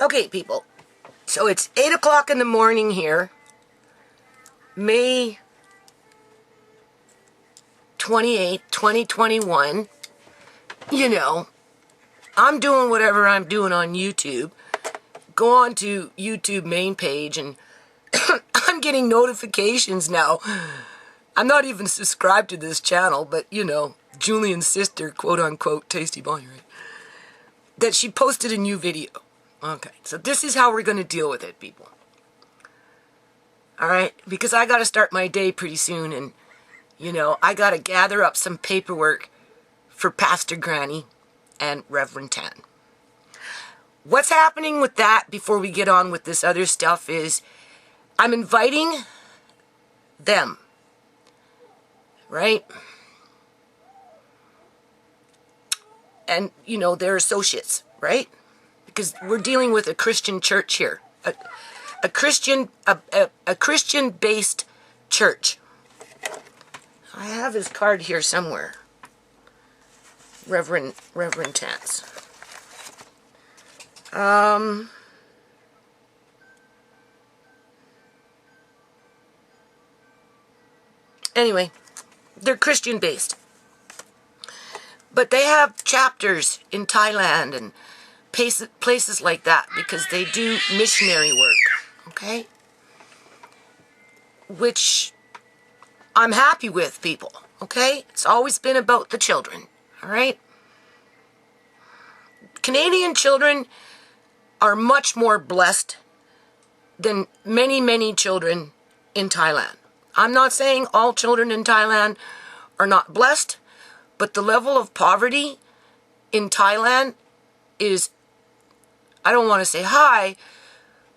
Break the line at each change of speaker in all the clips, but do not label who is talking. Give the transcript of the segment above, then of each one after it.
Okay, people. So it's 8 o'clock in the morning here. May 28, 2021. You know, I'm doing whatever I'm doing on YouTube. Go on to YouTube main page and I'm getting notifications now. I'm not even subscribed to this channel, but you know, Julian's sister, quote unquote, Tasty Bonnie, right? That she posted a new video. Okay, so this is how we're going to deal with it, people. Alright, because I got to start my day pretty soon, and, you know, I got to gather up some paperwork for Pastor Granny and Reverend Tan. What's happening with that before we get on with this other stuff is I'm inviting them, right? And, you know, they're associates, right? Because we're dealing with a Christian church here. A Christian-based church. I have his card here somewhere. Reverend Tance. Anyway, they're Christian-based. But they have chapters in Thailand and places like that because they do missionary work, okay? Which I'm happy with, people, okay? It's always been about the children, all right? Canadian children are much more blessed than many, many children in Thailand. I'm not saying all children in Thailand are not blessed, but the level of poverty in Thailand is, I don't want to say high,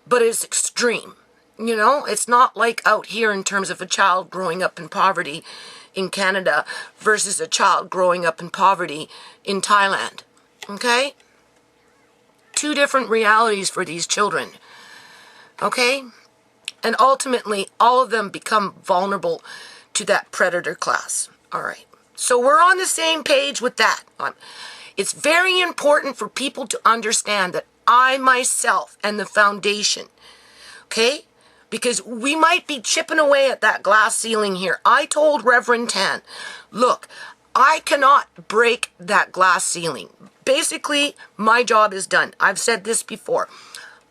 but it's extreme. You know, it's not like out here in terms of a child growing up in poverty in Canada versus a child growing up in poverty in Thailand. Okay? Two different realities for these children. Okay? And ultimately, all of them become vulnerable to that predator class. All right. So we're on the same page with that. It's very important for people to understand that I myself and the foundation, okay? Because we might be chipping away at that glass ceiling here. I told Reverend Tan, look, I cannot break that glass ceiling. Basically, my job is done. I've said this before.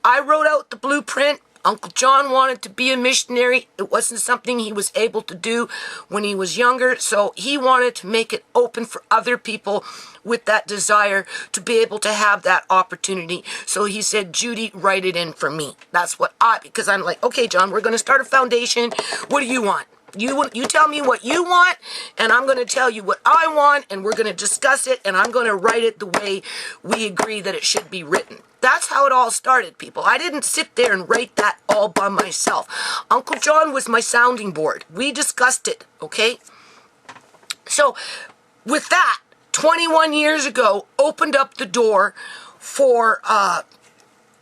I wrote out the blueprint. Uncle John wanted to be a missionary. It wasn't something he was able to do when he was younger, so he wanted to make it open for other people with that desire to be able to have that opportunity. So he said, Judy, write it in for me. That's what because I'm like, okay, John, we're going to start a foundation. What do you want? You tell me what you want, and I'm going to tell you what I want, and we're going to discuss it, and I'm going to write it the way we agree that it should be written. That's how it all started, people. I didn't sit there and write that all by myself. Uncle John was my sounding board. We discussed it, okay? So, with that, 21 years ago, opened up the door for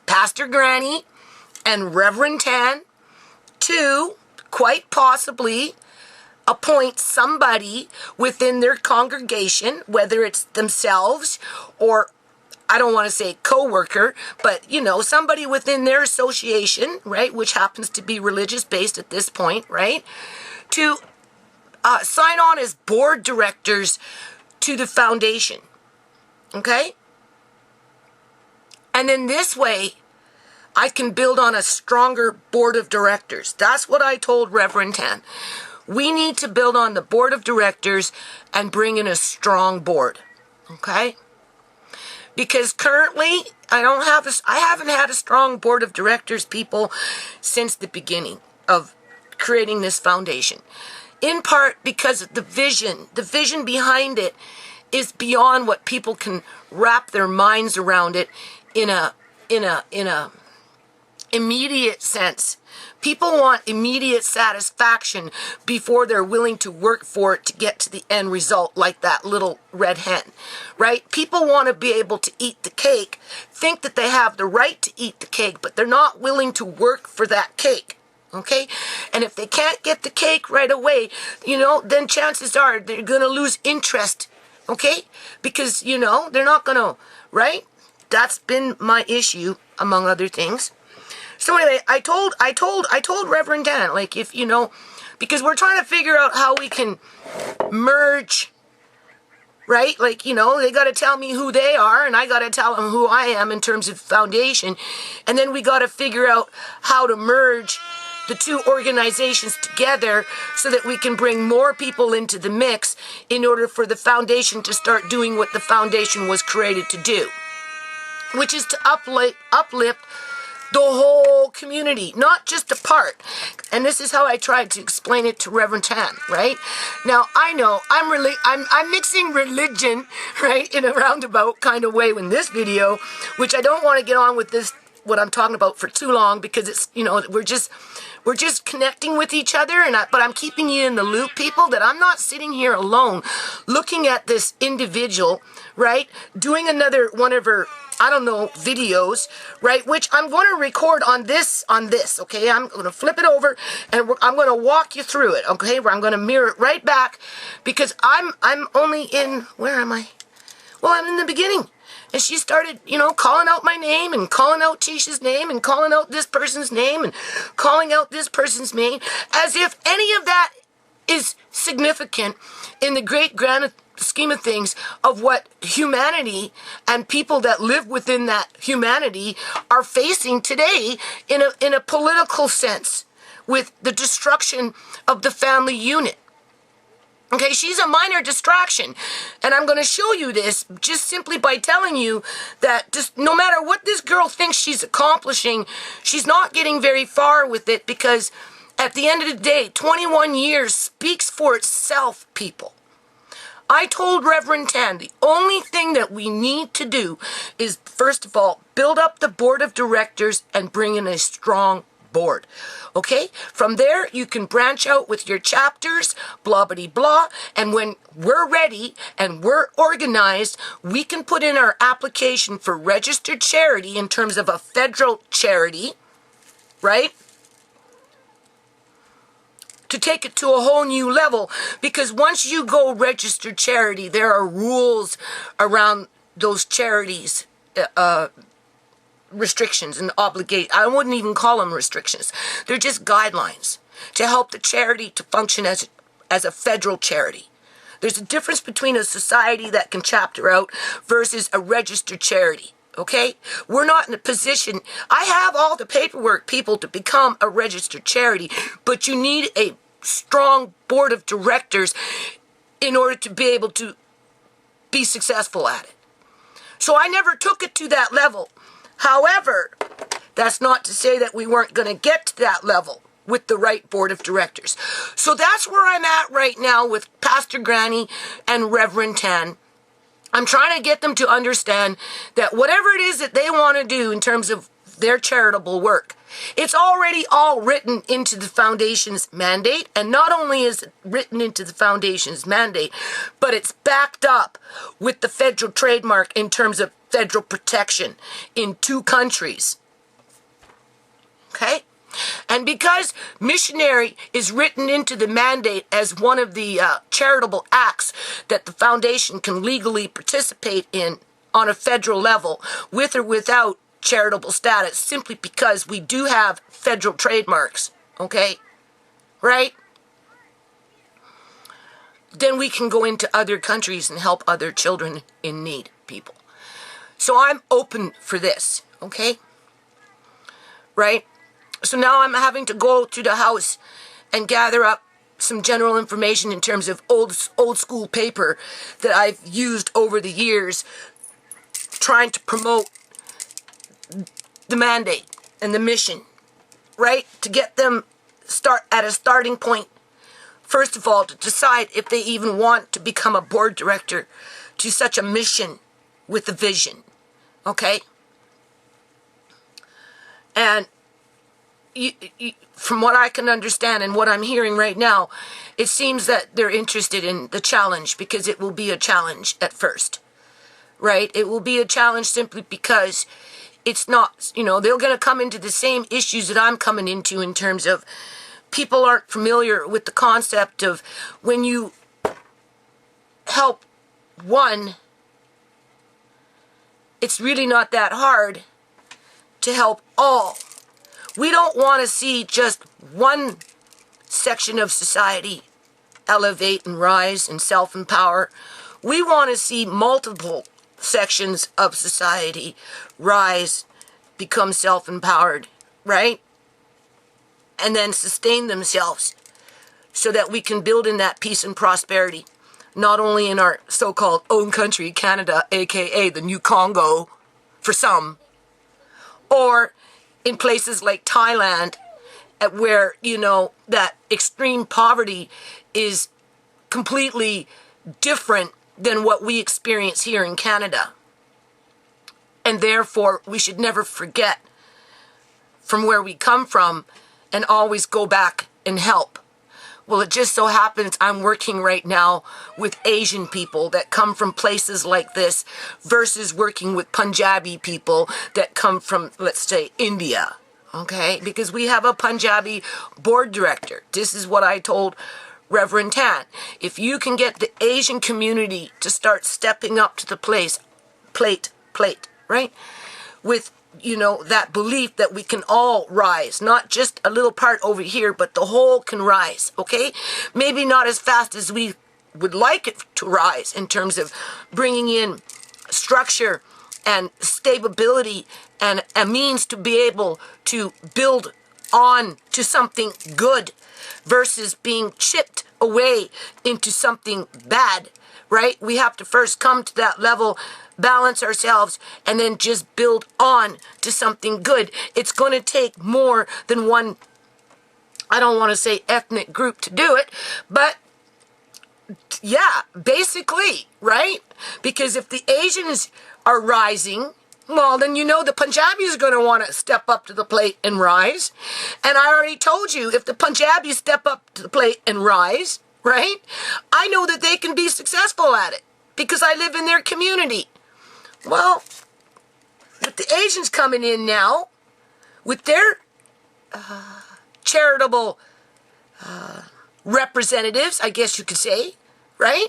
Pastor Granny and Reverend Tan to quite possibly appoint somebody within their congregation, whether it's themselves or, I don't want to say co-worker, but, you know, somebody within their association, right, which happens to be religious-based at this point, right, to sign on as board directors to the foundation, okay? And then this way, I can build on a stronger board of directors. That's what I told Reverend Tan. We need to build on the board of directors and bring in a strong board, okay? Because currently, I haven't had a strong board of directors, people, since the beginning of creating this foundation. In part because of the vision behind it is beyond what people can wrap their minds around it in a immediate sense. People want immediate satisfaction before they're willing to work for it to get to the end result, like that little red hen, right? People want to be able to eat the cake, think that they have the right to eat the cake, but they're not willing to work for that cake, okay? And if they can't get the cake right away, you know, then chances are they're going to lose interest, okay? Because, you know, they're not going to, right? that's been my issue, among other things. So anyway, I told Reverend Dan, like, if, you know, because we're trying to figure out how we can merge, right? Like, you know, they got to tell me who they are, and I got to tell them who I am in terms of foundation. And then we got to figure out how to merge the two organizations together so that we can bring more people into the mix in order for the foundation to start doing what the foundation was created to do, which is to uplift the whole community, not just a part. And this is how I tried to explain it to Reverend Tan, right? Now, I know I'm mixing religion, right, in a roundabout kind of way in this video, which I don't want to get on with this, what I'm talking about, for too long, because it's, you know, we're just connecting with each other, but I'm keeping you in the loop, people, that I'm not sitting here alone looking at this individual, right, doing another one of her, I don't know, videos, right, which I'm going to record on this, okay? I'm going to flip it over, and I'm going to walk you through it, okay? Where I'm going to mirror it right back, because I'm only in, where am I? Well, I'm in the beginning. And she started, you know, calling out my name and calling out Tisha's name and calling out this person's name and calling out this person's name, as if any of that is significant in the great grand scheme of things of what humanity and people that live within that humanity are facing today in a political sense, with the destruction of the family unit. Okay, she's a minor distraction, and I'm going to show you this just simply by telling you that just no matter what this girl thinks she's accomplishing, she's not getting very far with it, because at the end of the day, 21 years speaks for itself, people. I told Reverend Tan the only thing that we need to do is, first of all, build up the board of directors and bring in a strong board. Okay? From there, you can branch out with your chapters, blah, blah, blah, and when we're ready and we're organized, we can put in our application for registered charity in terms of a federal charity, right? To take it to a whole new level, because once you go registered charity, there are rules around those charities, restrictions and I wouldn't even call them restrictions. They're just guidelines to help the charity to function as a federal charity. There's a difference between a society that can chapter out versus a registered charity. Okay? We're not in a position. I have all the paperwork, people, to become a registered charity, but you need a strong board of directors in order to be able to be successful at it. So I never took it to that level. However, that's not to say that we weren't going to get to that level with the right board of directors. So that's where I'm at right now with Pastor Granny and Reverend Tan. I'm trying to get them to understand that whatever it is that they want to do in terms of their charitable work, it's already all written into the foundation's mandate. And not only is it written into the foundation's mandate, but it's backed up with the federal trademark in terms of federal protection in 2 countries. Okay? And because missionary is written into the mandate as one of the charitable acts that the foundation can legally participate in on a federal level, with or without charitable status, simply because we do have federal trademarks, okay? Right? Then we can go into other countries and help other children in need, people. So I'm open for this, okay? Right? So now I'm having to go to the house and gather up some general information in terms of old school paper that I've used over the years, trying to promote the mandate and the mission, right? To get them at a starting point, first of all, to decide if they even want to become a board director to such a mission with a vision, okay? And from what I can understand and what I'm hearing right now, it seems that they're interested in the challenge, because it will be a challenge at first, right? It will be a challenge simply because it's not, they're going to come into the same issues that I'm coming into in terms of people aren't familiar with the concept of when you help one, it's really not that hard to help all. We don't want to see just one section of society elevate and rise and self-empower. We want to see multiple sections of society rise, become self-empowered, right? And then sustain themselves so that we can build in that peace and prosperity, not only in our so-called own country, Canada, aka the new Congo for some, or in places like Thailand, where, you know, that extreme poverty is completely different than what we experience here in Canada. And therefore, we should never forget from where we come from and always go back and help. Well, it just so happens I'm working right now with Asian people that come from places like this versus working with Punjabi people that come from, let's say, India. Okay? Because we have a Punjabi board director. This is what I told Reverend Tan. If you can get the Asian community to start stepping up to the plate, right? With, you know, that belief that we can all rise, not just a little part over here, but the whole can rise, okay? Maybe not as fast as we would like it to rise in terms of bringing in structure and stability and a means to be able to build on to something good versus being chipped away into something bad, right? We have to first come to that level, balance ourselves, and then just build on to something good. It's going to take more than one, I don't want to say ethnic group to do it, but yeah, basically, right? Because if the Asians are rising, well, then you know the Punjabis are going to want to step up to the plate and rise. And I already told you, if the Punjabis step up to the plate and rise, right, I know that they can be successful at it because I live in their community. Well, with the Asians coming in now, with their charitable representatives, I guess you could say, right?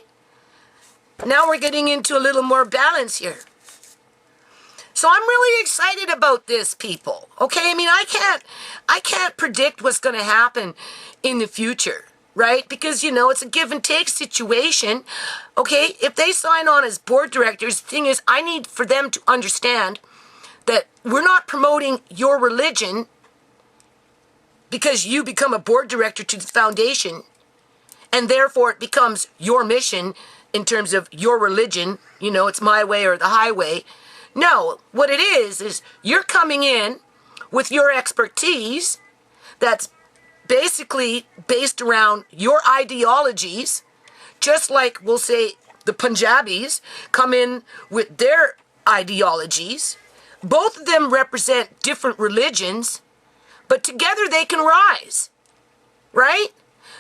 Now we're getting into a little more balance here. So I'm really excited about this, people. Okay, I mean, I can't predict what's going to happen in the future, right? Because, you know, it's a give and take situation. Okay, if they sign on as board directors, the thing is, I need for them to understand that we're not promoting your religion because you become a board director to the foundation, and therefore it becomes your mission in terms of your religion. You know, it's my way or the highway. No, what it is you're coming in with your expertise that's basically based around your ideologies, just like we'll say the Punjabis come in with their ideologies. Both of them represent different religions, but together they can rise, right?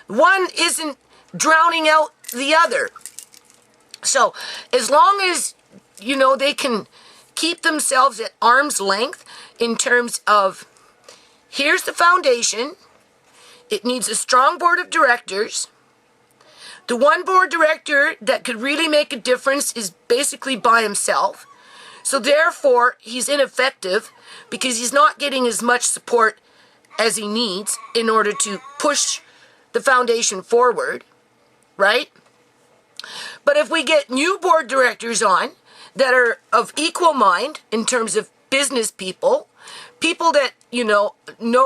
One isn't drowning out the other. So as long as, you know, they can keep themselves at arm's length in terms of, here's the foundation. It needs a strong board of directors. The one board director that could really make a difference is basically by himself. So therefore, he's ineffective because he's not getting as much support as he needs in order to push the foundation forward, right? But if we get new board directors on that are of equal mind in terms of business people, people that, you know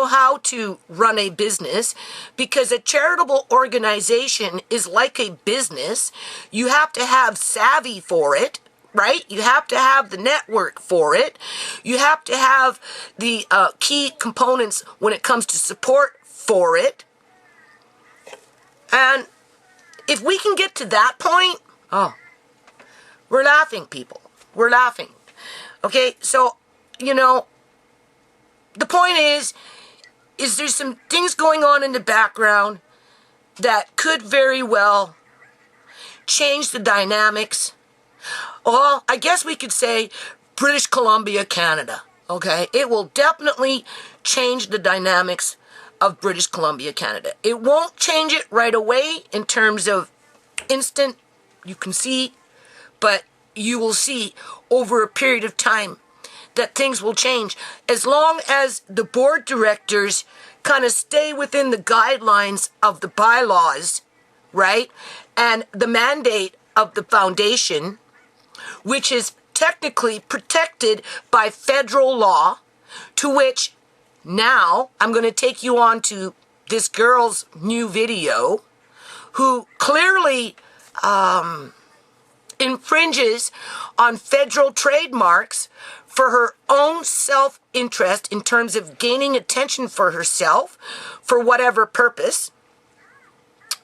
how to run a business, because a charitable organization is like a business. You have to have savvy for it, right? You have to have the network for it. You have to have the key components when it comes to support for it. And if we can get to that point, oh, we're laughing, people. We're laughing. Okay, so, you know, the point is there's some things going on in the background that could very well change the dynamics. Well, I guess we could say British Columbia, Canada. Okay, it will definitely change the dynamics of British Columbia, Canada. It won't change it right away in terms of instant, you can see, but you will see over a period of time that things will change. As long as the board directors kind of stay within the guidelines of the bylaws, right? And the mandate of the foundation, which is technically protected by federal law, to which now I'm going to take you on to this girl's new video, who clearly infringes on federal trademarks for her own self-interest in terms of gaining attention for herself for whatever purpose,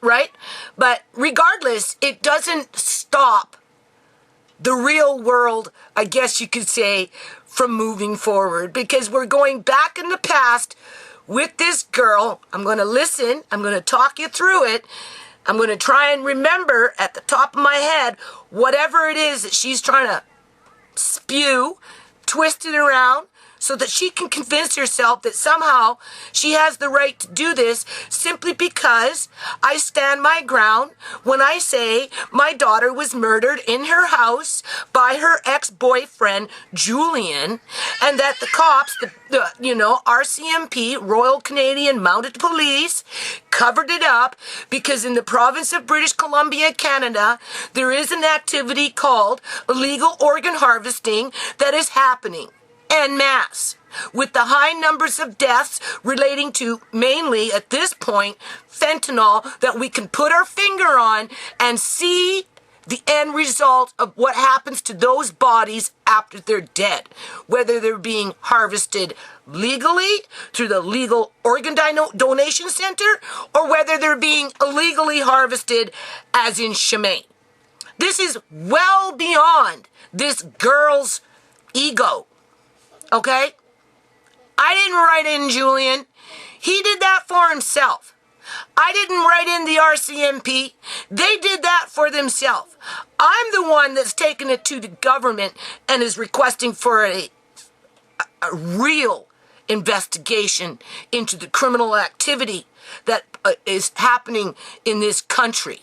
right? But regardless, it doesn't stop the real world, I guess you could say, from moving forward, because we're going back in the past with this girl. I'm going to listen. I'm going to talk you through it. I'm going to try and remember at the top of my head whatever it is that she's trying to spew, twist it around, so that she can convince herself that somehow she has the right to do this simply because I stand my ground when I say my daughter was murdered in her house by her ex-boyfriend, Julian, and that the cops, the RCMP, Royal Canadian Mounted Police, covered it up because in the province of British Columbia, Canada, there is an activity called illegal organ harvesting that is happening en masse, with the high numbers of deaths relating to mainly, at this point, fentanyl that we can put our finger on and see the end result of what happens to those bodies after they're dead, whether they're being harvested legally through the legal organ donation center or whether they're being illegally harvested as in ShaMay. This is well beyond this girl's ego. Okay? I didn't write in Julian. He did that for himself. I didn't write in the RCMP. They did that for themselves. I'm the one that's taken it to the government and is requesting for a real investigation into the criminal activity that is happening in this country,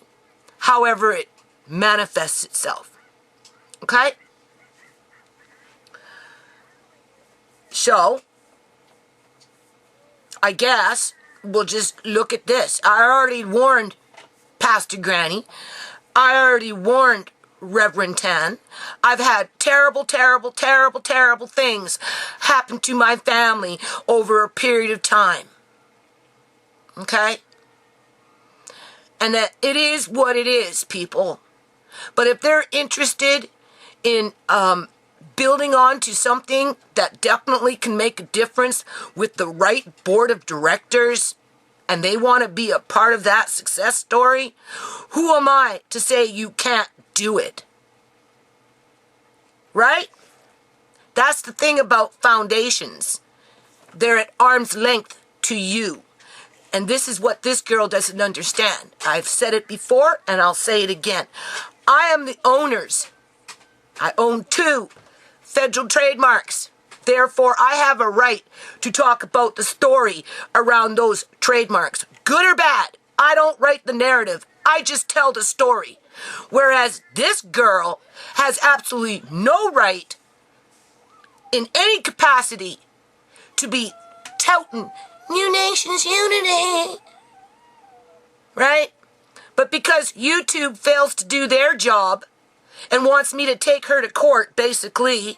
however it manifests itself. Okay? So, I guess we'll just look at this. I already warned Pastor Granny. I already warned Reverend Tan. I've had terrible, terrible, terrible, terrible things happen to my family over a period of time. Okay? And that it is what it is, people. But if they're interested in building on to something that definitely can make a difference with the right board of directors, and they want to be a part of that success story, who am I to say you can't do it? Right? That's the thing about foundations. They're at arm's length to you. And this is what this girl doesn't understand. I've said it before, and I'll say it again. I am the owners. I own 2 federal trademarks. Therefore, I have a right to talk about the story around those trademarks. Good or bad, I don't write the narrative. I just tell the story. Whereas this girl has absolutely no right in any capacity to be touting New Nations Unity. Right? But because YouTube fails to do their job and wants me to take her to court, basically,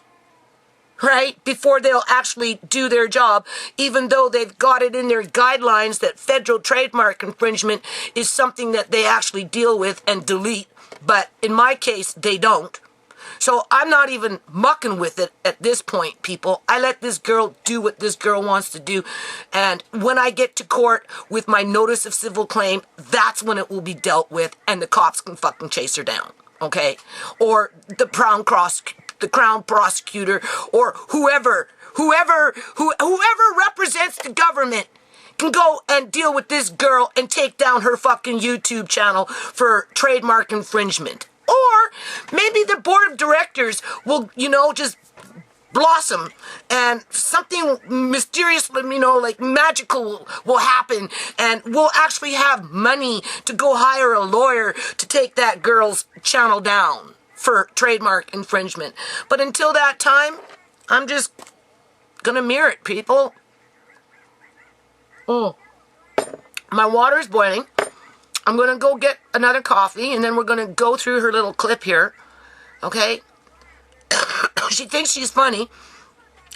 right, before they'll actually do their job, even though they've got it in their guidelines that federal trademark infringement is something that they actually deal with and delete. But in my case, they don't. So I'm not even mucking with it at this point, people. I let this girl do what this girl wants to do. And when I get to court with my notice of civil claim, that's when it will be dealt with and the cops can fucking chase her down. Okay? Or the Crown prosecutor or whoever represents the government can go and deal with this girl and take down her fucking YouTube channel for trademark infringement. Or maybe the board of directors will, just blossom and something mysterious, like magical will happen and we'll actually have money to go hire a lawyer to take that girl's channel down. for trademark infringement. But until that time, I'm just gonna mirror it, people. My water's boiling. I'm gonna go get another coffee, and then we're gonna go through her little clip here. Okay? She thinks she's funny.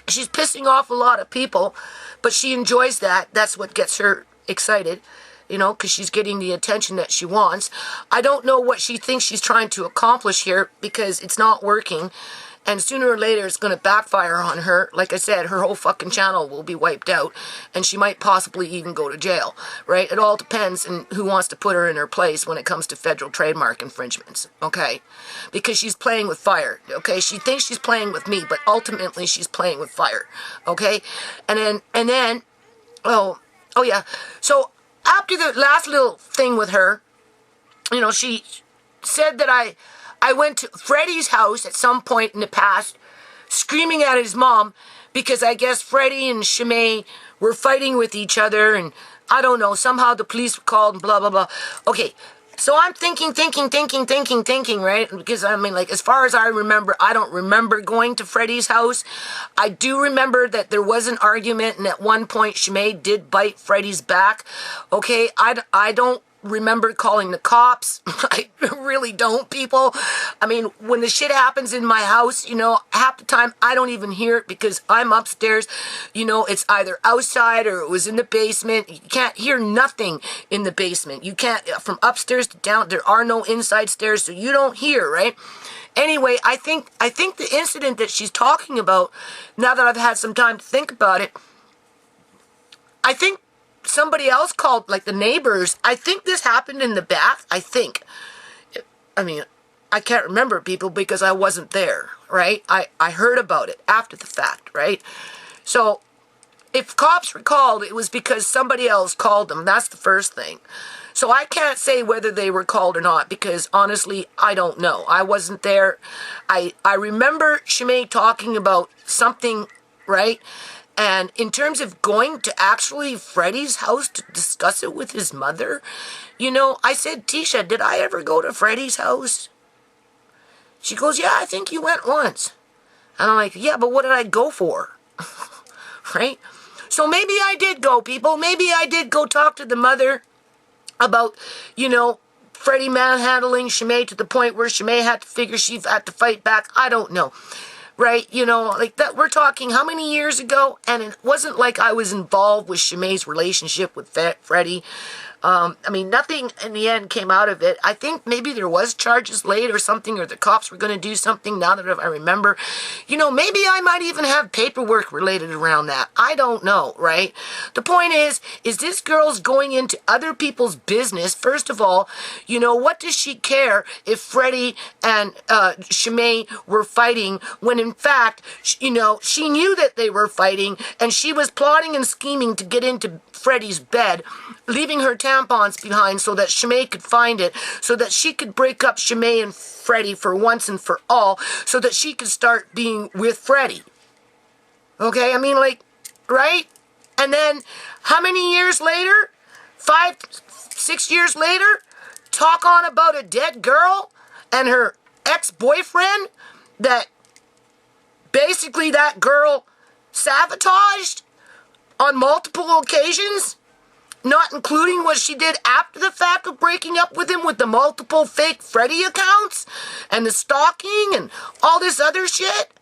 She's pissing off a lot of people, but she enjoys that. That's what gets her excited, you know, because she's getting the attention that she wants. I don't know what she thinks she's trying to accomplish here, because it's not working. And sooner or later, it's going to backfire on her. Like I said, her whole fucking channel will be wiped out, and she might possibly even go to jail, right? It all depends on who wants to put her in her place when it comes to federal trademark infringements, okay? Because she's playing with fire, okay? She thinks she's playing with me, but ultimately she's playing with fire, okay? And then, oh yeah. So after the last little thing with her, you know, she said that I went to Freddie's house at some point in the past, screaming at his mom, because I guess Freddie and ShaMay were fighting with each other, and I don't know, somehow the police were called and blah, blah, blah. Okay, so I'm thinking, right? Because, I mean, like, as far as I remember, I don't remember going to Freddie's house. I do remember that there was an argument, and at one point, ShaMay did bite Freddie's back. Okay, I don't remember calling the cops. I really don't, people. I mean, when the shit happens in my house, you know, half the time I don't even hear it because I'm upstairs. You know, it's either outside or it was in the basement. You can't hear nothing in the basement. You can't, from upstairs to down, there are no inside stairs, so you don't hear, right? Anyway, I think the incident that she's talking about, now that I've had some time to think about it, I think somebody else called, like the neighbors. I think this happened in the bath. I think. I mean, I can't remember, people, because I wasn't there, right? I heard about it after the fact, right? So if cops were called, it was because somebody else called them. That's the first thing. So I can't say whether they were called or not, because honestly, I don't know. I wasn't there. I remember ShaMay talking about something, right? And in terms of going to actually Freddie's house to discuss it with his mother, you know, I said, Tisha, did I ever go to Freddie's house? She goes, yeah, I think you went once. And I'm like, yeah, but what did I go for? Right? So maybe I did go, people. Maybe I did go talk to the mother about, you know, Freddie manhandling ShaMay to the point where ShaMay had to figure she had to fight back. I don't know. Right, you know, like that, we're talking how many years ago, and it wasn't like I was involved with ShaMay's relationship with Freddie. I mean, nothing in the end came out of it. I think maybe there was charges laid or something, or the cops were going to do something, now that I remember. You know, maybe I might even have paperwork related around that. I don't know, right? The point is this girl's going into other people's business. First of all, you know, what does she care if Freddie and ShaMay were fighting, when in fact, you know, she knew that they were fighting, and she was plotting and scheming to get into Freddie's bed, leaving her tampons behind so that ShaMay could find it, so that she could break up ShaMay and Freddie for once and for all, so that she could start being with Freddie. Okay, I mean, like, right? And then, how many years later? 5, 6 years later? Talk on about a dead girl and her ex-boyfriend that basically that girl sabotaged on multiple occasions, not including what she did after the fact of breaking up with him with the multiple fake Freddie accounts and the stalking and all this other shit.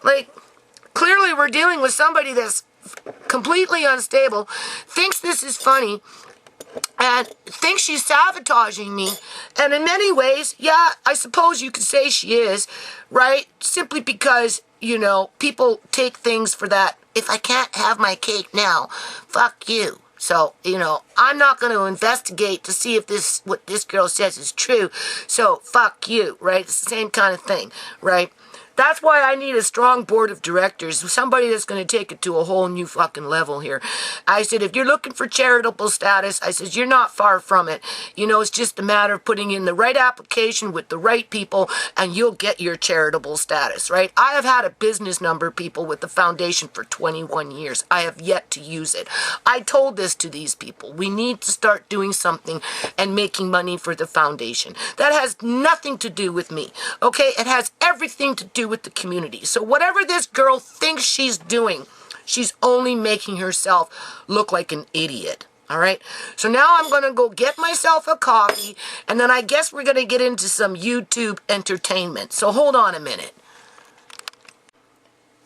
Like, clearly we're dealing with somebody that's completely unstable, thinks this is funny, and thinks she's sabotaging me. And in many ways, yeah, I suppose you could say she is, right? Simply because, you know, people take things for that. If I can't have my cake now, fuck you. So, you know, I'm not going to investigate to see if what this girl says is true. So, fuck you, right? It's the same kind of thing, right? That's why I need a strong board of directors, somebody that's going to take it to a whole new fucking level here. I said, if you're looking for charitable status, I said, you're not far from it. You know, it's just a matter of putting in the right application with the right people, and you'll get your charitable status, right? I have had a business number, people, with the foundation for 21 years. I have yet to use it. I told this to these people. We need to start doing something and making money for the foundation. That has nothing to do with me, okay? It has everything to do with the community. So whatever this girl thinks she's doing, she's only making herself look like an idiot. All right, so now I'm going to go get myself a coffee, and then I guess we're going to get into some YouTube entertainment. So hold on a minute.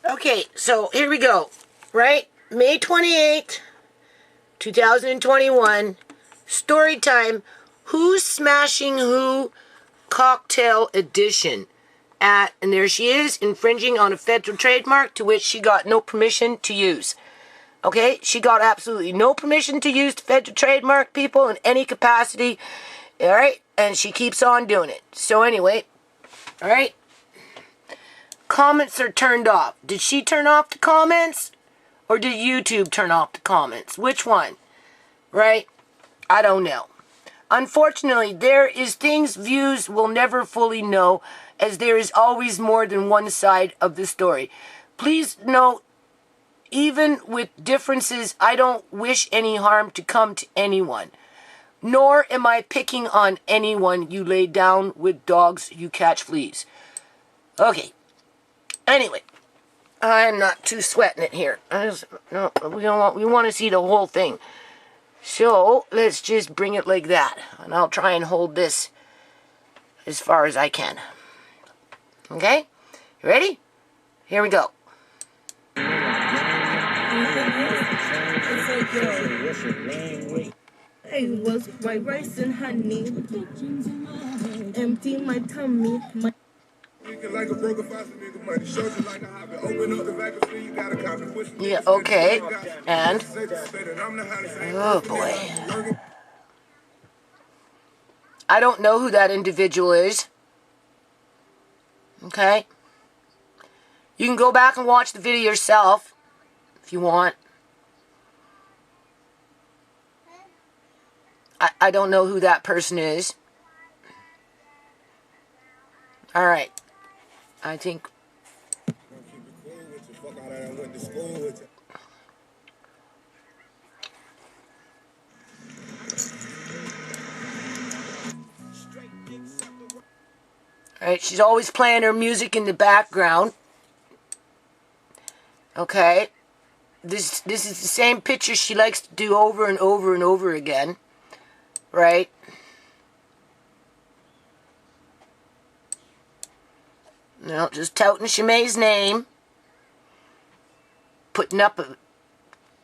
Okay, so here we go, right? May 28th, 2021, story time, Who's Smashing Who Cocktail Edition. And there she is, infringing on a federal trademark to which she got no permission to use. Okay, she got absolutely no permission to use the federal trademark, people, in any capacity. All right, and she keeps on doing it. So anyway, all right, comments are turned off. Did she turn off the comments, or did YouTube turn off the comments? Which one? Right? I don't know. Unfortunately, there is things views will never fully know, as there is always more than one side of the story. Please note, even with differences, I don't wish any harm to come to anyone. Nor am I picking on anyone. You lay down with dogs, you catch fleas. Okay. Anyway, I'm not too sweating it here. We want to see the whole thing. So, let's just bring it like that. And I'll try and hold this as far as I can. Okay? You ready? Here we go.
I was white rice and honey. Empty my tummy.
Yeah, okay. And? Oh, boy. I don't know who that individual is. Okay? You can go back and watch the video yourself if you want. I don't know who that person is. Alright. I think... Alright, she's always playing her music in the background. Okay. This is the same picture she likes to do over and over and over again. Right? No, just touting ShaMay's name. Putting up a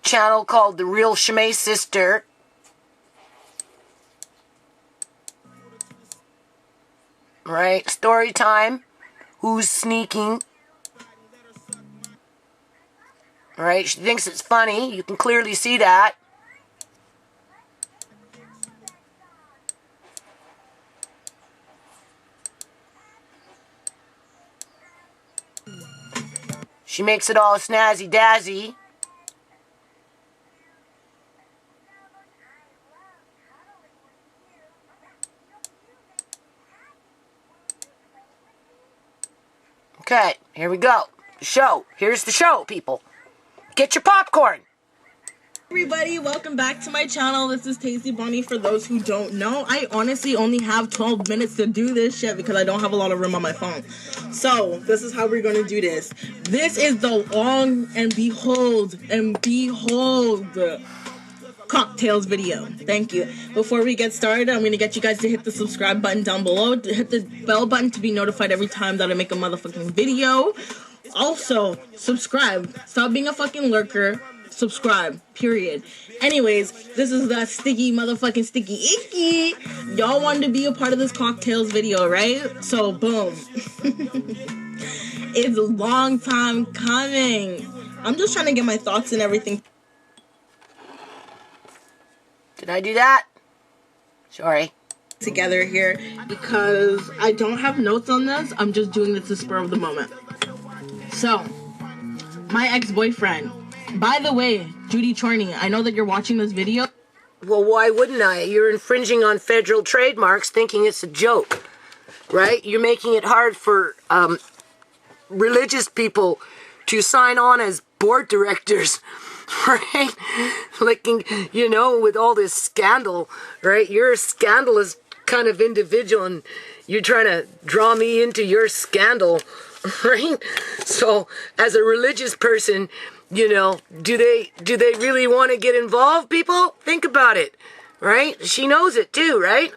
channel called The Real ShaMay Sister. Right? Story time. Who's sneaking? Right? She thinks it's funny. You can clearly see that. She makes it all snazzy-dazzy. Okay, here we go. The show. Here's the show, people. Get your popcorn.
Everybody, welcome back to my channel. This is Tasty Bonnie. For those who don't know, I honestly only have 12 minutes to do this shit because I don't have a lot of room on my phone. So, this is how we're going to do this. This is the long and behold cocktails video. Thank you. Before we get started, I'm going to get you guys to hit the subscribe button down below. Hit the bell button to be notified every time that I make a motherfucking video. Also, subscribe. Stop being a fucking lurker. Subscribe. Period. Anyways, this is that sticky motherfucking sticky icky. Y'all wanted to be a part of this cocktails video, right? So, boom. It's a long time coming. I'm just trying to get my thoughts and everything.
Did I do that? Sorry.
together here because I don't have notes on this. I'm just doing this the spur of the moment. So, my ex-boyfriend. By the way, Judy Chorney, I know that you're watching this video.
Well, why wouldn't I? You're infringing on federal trademarks thinking it's a joke, right? You're making it hard for religious people to sign on as board directors, right? Like, you know, with all this scandal, right? You're a scandalous kind of individual and you're trying to draw me into your scandal, right? So, as a religious person, you know, do they really want to get involved, people? Think about it, right? She knows it too, right?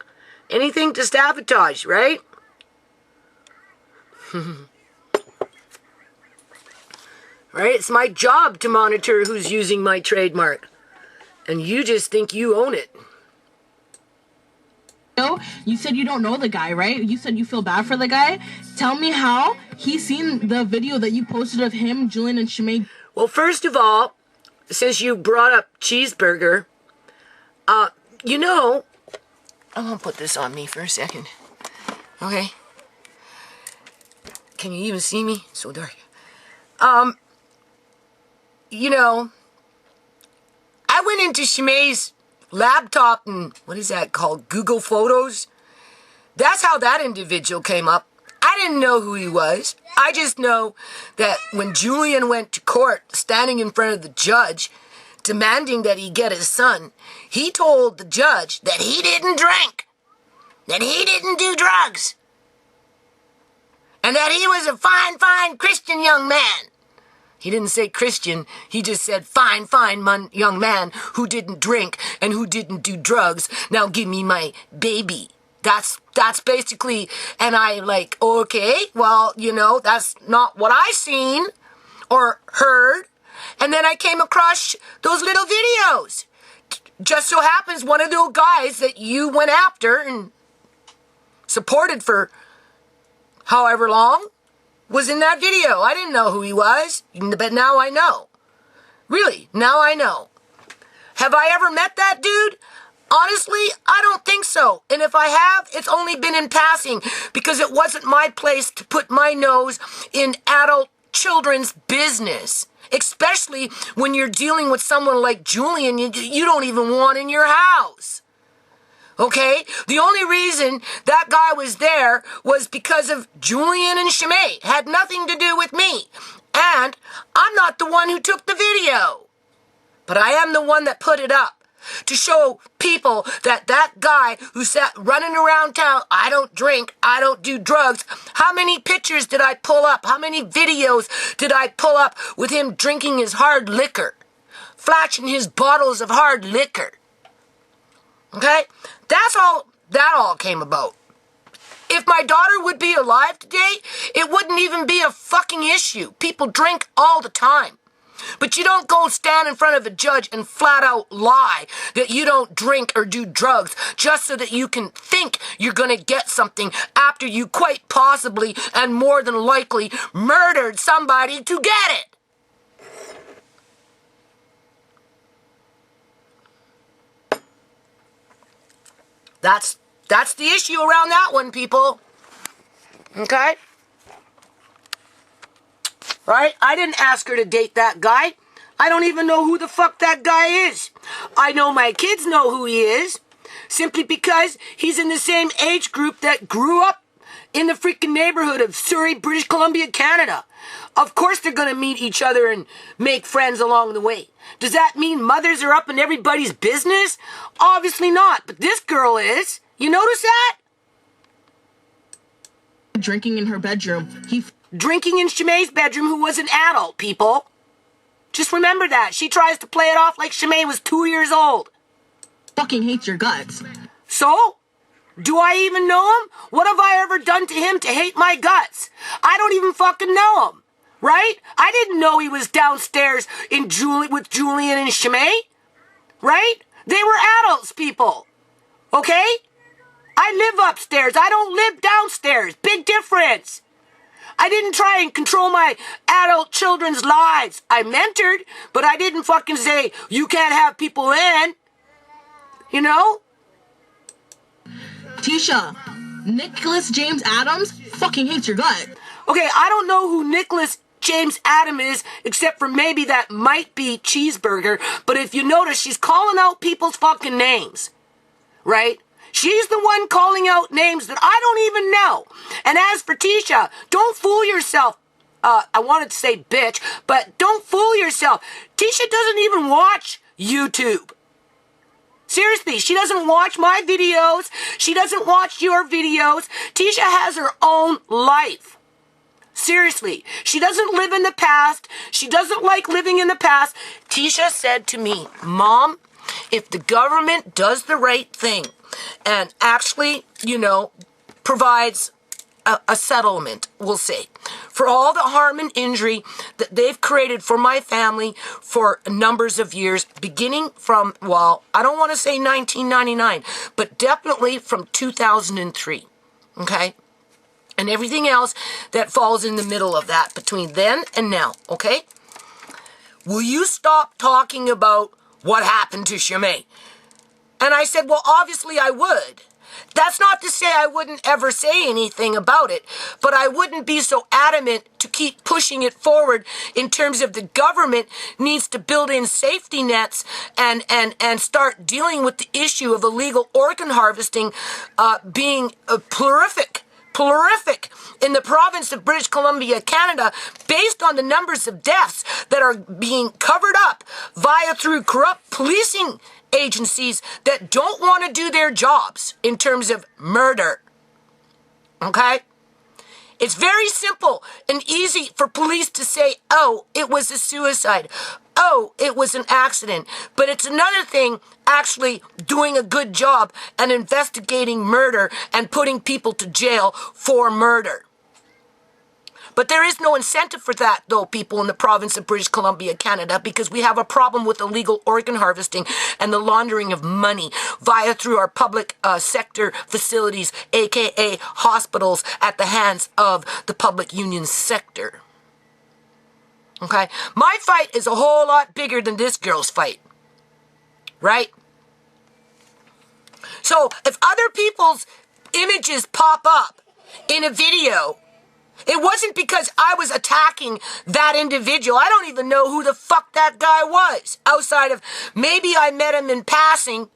Anything to sabotage, right? Right? It's my job to monitor who's using my trademark. And you just think you own it.
You said you don't know the guy, right? You said you feel bad for the guy. Tell me how he's seen the video that you posted of him, Julian, and ShaMay.
Well, first of all, since you brought up cheeseburger, you know, I'm going to put this on me for a second. Okay? Can you even see me? It's so dark. You know, I went into ShaMay's laptop and, what is that called? Google Photos? That's how that individual came up. I didn't know who he was. I just know that when Julian went to court, standing in front of the judge, demanding that he get his son, he told the judge that he didn't drink, that he didn't do drugs, and that he was a fine, fine Christian young man. He didn't say Christian, he just said fine, young man who didn't drink and who didn't do drugs. Now give me my baby. That's basically, and I like, okay, well, you know, that's not what I seen or heard. And then I came across those little videos. Just so happens one of those guys that you went after and supported for however long was in that video. I didn't know who he was, but now I know. Really, now I know. Have I ever met that dude? Honestly, I don't think so. And if I have, it's only been in passing because it wasn't my place to put my nose in adult children's business. Especially when you're dealing with someone like Julian you don't even want in your house. Okay? The only reason that guy was there was because of Julian and ShaMay. It had nothing to do with me. And I'm not the one who took the video. But I am the one that put it up to show people that that guy who sat running around town, I don't drink, I don't do drugs. How many pictures did I pull up? How many videos did I pull up with him drinking his hard liquor? Flashing his bottles of hard liquor. Okay? That's all that all came about. If my daughter would be alive today, it wouldn't even be a fucking issue. People drink all the time. But you don't go stand in front of a judge and flat out lie that you don't drink or do drugs just so that you can think you're going to get something after you quite possibly and more than likely murdered somebody to get it. That's the issue around that one, people. Okay? Right? I didn't ask her to date that guy. I don't even know who the fuck that guy is. I know my kids know who he is, simply because he's in the same age group that grew up in the freaking neighborhood of Surrey, British Columbia, Canada. Of course they're going to meet each other and make friends along the way. Does that mean mothers are up in everybody's business? Obviously not, but this girl is. You notice that?
Drinking in her bedroom.
Drinking in ShaMay's bedroom, who was an adult, people. Just remember that. She tries to play it off like ShaMay was 2 years old.
Fucking hates your guts.
So? Do I even know him? What have I ever done to him to hate my guts? I don't even fucking know him. Right? I didn't know he was downstairs with Julian and ShaMay. Right? They were adults, people. Okay? I live upstairs. I don't live downstairs. Big difference. I didn't try and control my adult children's lives. I mentored, but I didn't fucking say, you can't have people in. You know?
Tisha, Nicholas James Adams fucking hates your gut.
Okay, I don't know who Nicholas James Adam is, except for maybe that might be Cheeseburger, but if you notice, she's calling out people's fucking names, right? She's the one calling out names that I don't even know. And as for Tisha, don't fool yourself. I wanted to say bitch, but don't fool yourself. Tisha doesn't even watch YouTube. Seriously, she doesn't watch my videos. She doesn't watch your videos. Tisha has her own life. Seriously, she doesn't live in the past. She doesn't like living in the past. Tisha said to me, Mom, if the government does the right thing and actually, provides a settlement, we'll say, for all the harm and injury that they've created for my family for numbers of years, beginning from, well, I don't want to say 1999, but definitely from 2003, okay? And everything else that falls in the middle of that between then and now, okay? Will you stop talking about what happened to ShaMay? And I said, well, obviously I would. That's not to say I wouldn't ever say anything about it, but I wouldn't be so adamant to keep pushing it forward in terms of the government needs to build in safety nets and start dealing with the issue of illegal organ harvesting being prolific in the province of British Columbia, Canada, based on the numbers of deaths that are being covered up through corrupt policing agencies that don't want to do their jobs in terms of murder. Okay? It's very simple and easy for police to say, oh, it was a suicide. Oh, it was an accident. But it's another thing actually doing a good job and investigating murder and putting people to jail for murder. But there is no incentive for that, though, people in the province of British Columbia, Canada, because we have a problem with illegal organ harvesting and the laundering of money through our public sector facilities, aka hospitals, at the hands of the public union sector. Okay? My fight is a whole lot bigger than this girl's fight. Right? So, if other people's images pop up in a video, it wasn't because I was attacking that individual. I don't even know who the fuck that guy was. Outside of maybe I met him in passing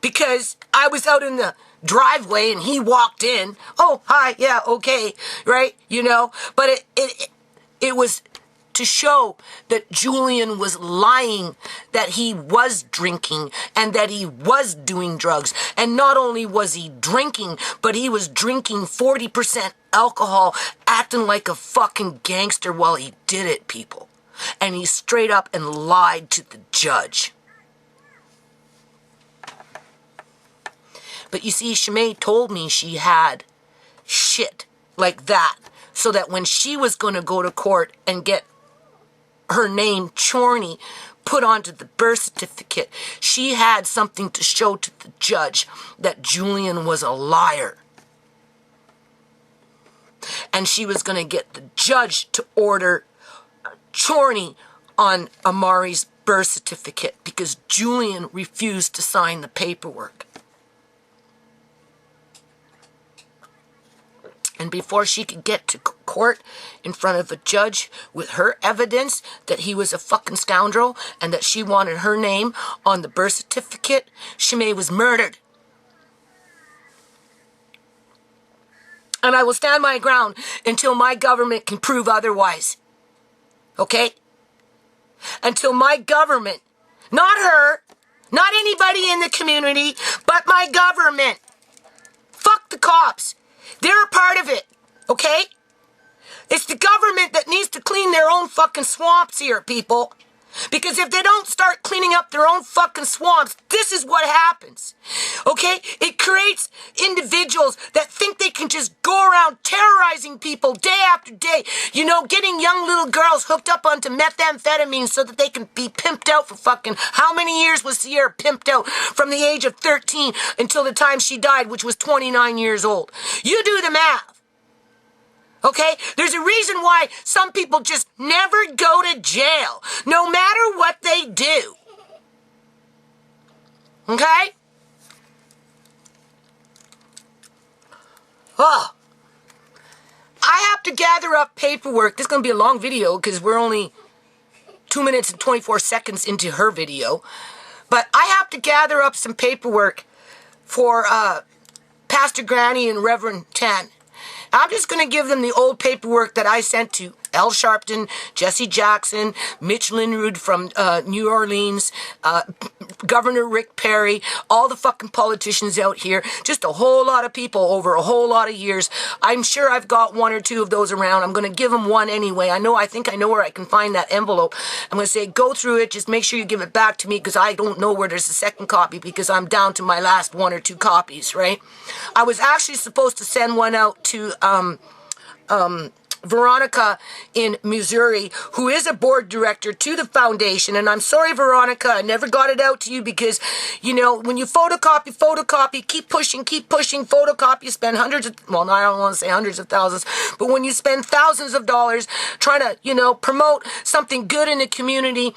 because I was out in the driveway and he walked in. Oh, hi, yeah, okay, right? But it was to show that Julian was lying, that he was drinking and that he was doing drugs. And not only was he drinking, but he was drinking 40% alcohol, acting like a fucking gangster while he did it, people. And he straight up and lied to the judge. But you see, ShaMay told me she had shit like that, so that when she was going to go to court and get her name, Chorney, put onto the birth certificate, she had something to show to the judge that Julian was a liar. And she was going to get the judge to order Chorney on Amari's birth certificate because Julian refused to sign the paperwork. And before she could get to court in front of a judge with her evidence that he was a fucking scoundrel and that she wanted her name on the birth certificate, ShaMay was murdered. And I will stand my ground until my government can prove otherwise. Okay? Until my government, not her, not anybody in the community, but my government. Fuck the cops. They're a part of it, okay? It's the government that needs to clean their own fucking swamps here, people. Because if they don't start cleaning up their own fucking swamps, this is what happens, okay? It creates individuals that think they can just go around terrorizing people day after day, getting young little girls hooked up onto methamphetamine so that they can be pimped out for fucking, how many years was Sierra pimped out? From the age of 13 until the time she died, which was 29 years old. You do the math. Okay? There's a reason why some people just never go to jail, no matter what they do. Okay? Oh, I have to gather up paperwork. This is going to be a long video because we're only 2 minutes and 24 seconds into her video. But I have to gather up some paperwork for Pastor Granny and Reverend Tan. I'm just going to give them the old paperwork that I sent to Al Sharpton, Jesse Jackson, Mitch Linrood from New Orleans, Governor Rick Perry, all the fucking politicians out here, just a whole lot of people over a whole lot of years. I'm sure I've got one or two of those around. I'm going to give them one anyway. I think I know where I can find that envelope. I'm going to say, go through it. Just make sure you give it back to me because I don't know where there's a second copy because I'm down to my last one or two copies, right? I was actually supposed to send one out to Veronica in Missouri, who is a board director to the foundation. And I'm sorry, Veronica, I never got it out to you because, you know, when you photocopy, keep pushing, photocopy, spend hundreds of, well, I don't want to say hundreds of thousands, but when you spend thousands of dollars trying to, you know, promote something good in the community,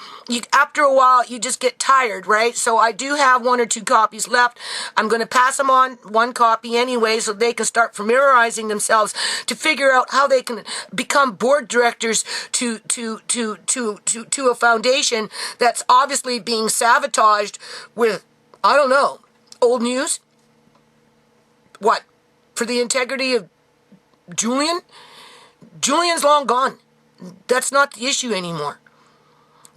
after a while, you just get tired, right? So I do have one or two copies left. I'm going to pass them on one copy anyway so they can start familiarizing themselves to figure out how they can become board directors to a foundation that's obviously being sabotaged with, I don't know, old news? What? For the integrity of Julian? Julian's long gone. That's not the issue anymore.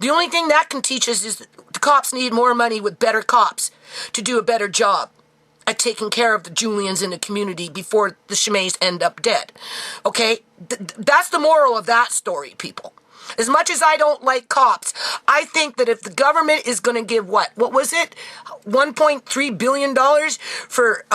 The only thing that can teach us is that the cops need more money with better cops to do a better job at taking care of the Julians in the community before the ShaMays end up dead. Okay? That's the moral of that story, people. As much as I don't like cops, I think that if the government is going to give what was it? $1.3 billion for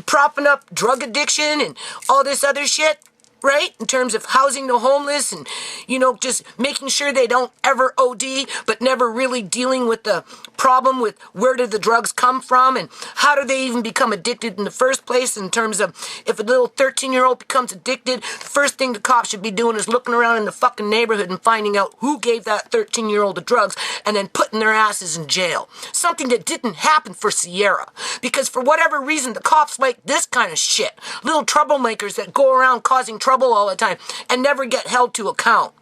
propping up drug addiction and all this other shit, right? In terms of housing the homeless and, you know, just making sure they don't ever OD, but never really dealing with the problem with where did the drugs come from and how do they even become addicted in the first place, in terms of if a little 13-year-old becomes addicted, the first thing the cops should be doing is looking around in the fucking neighborhood and finding out who gave that 13-year-old the drugs and then putting their asses in jail. Something that didn't happen for Sierra. Because for whatever reason, the cops like this kind of shit. Little troublemakers that go around causing trouble all the time and never get held to account.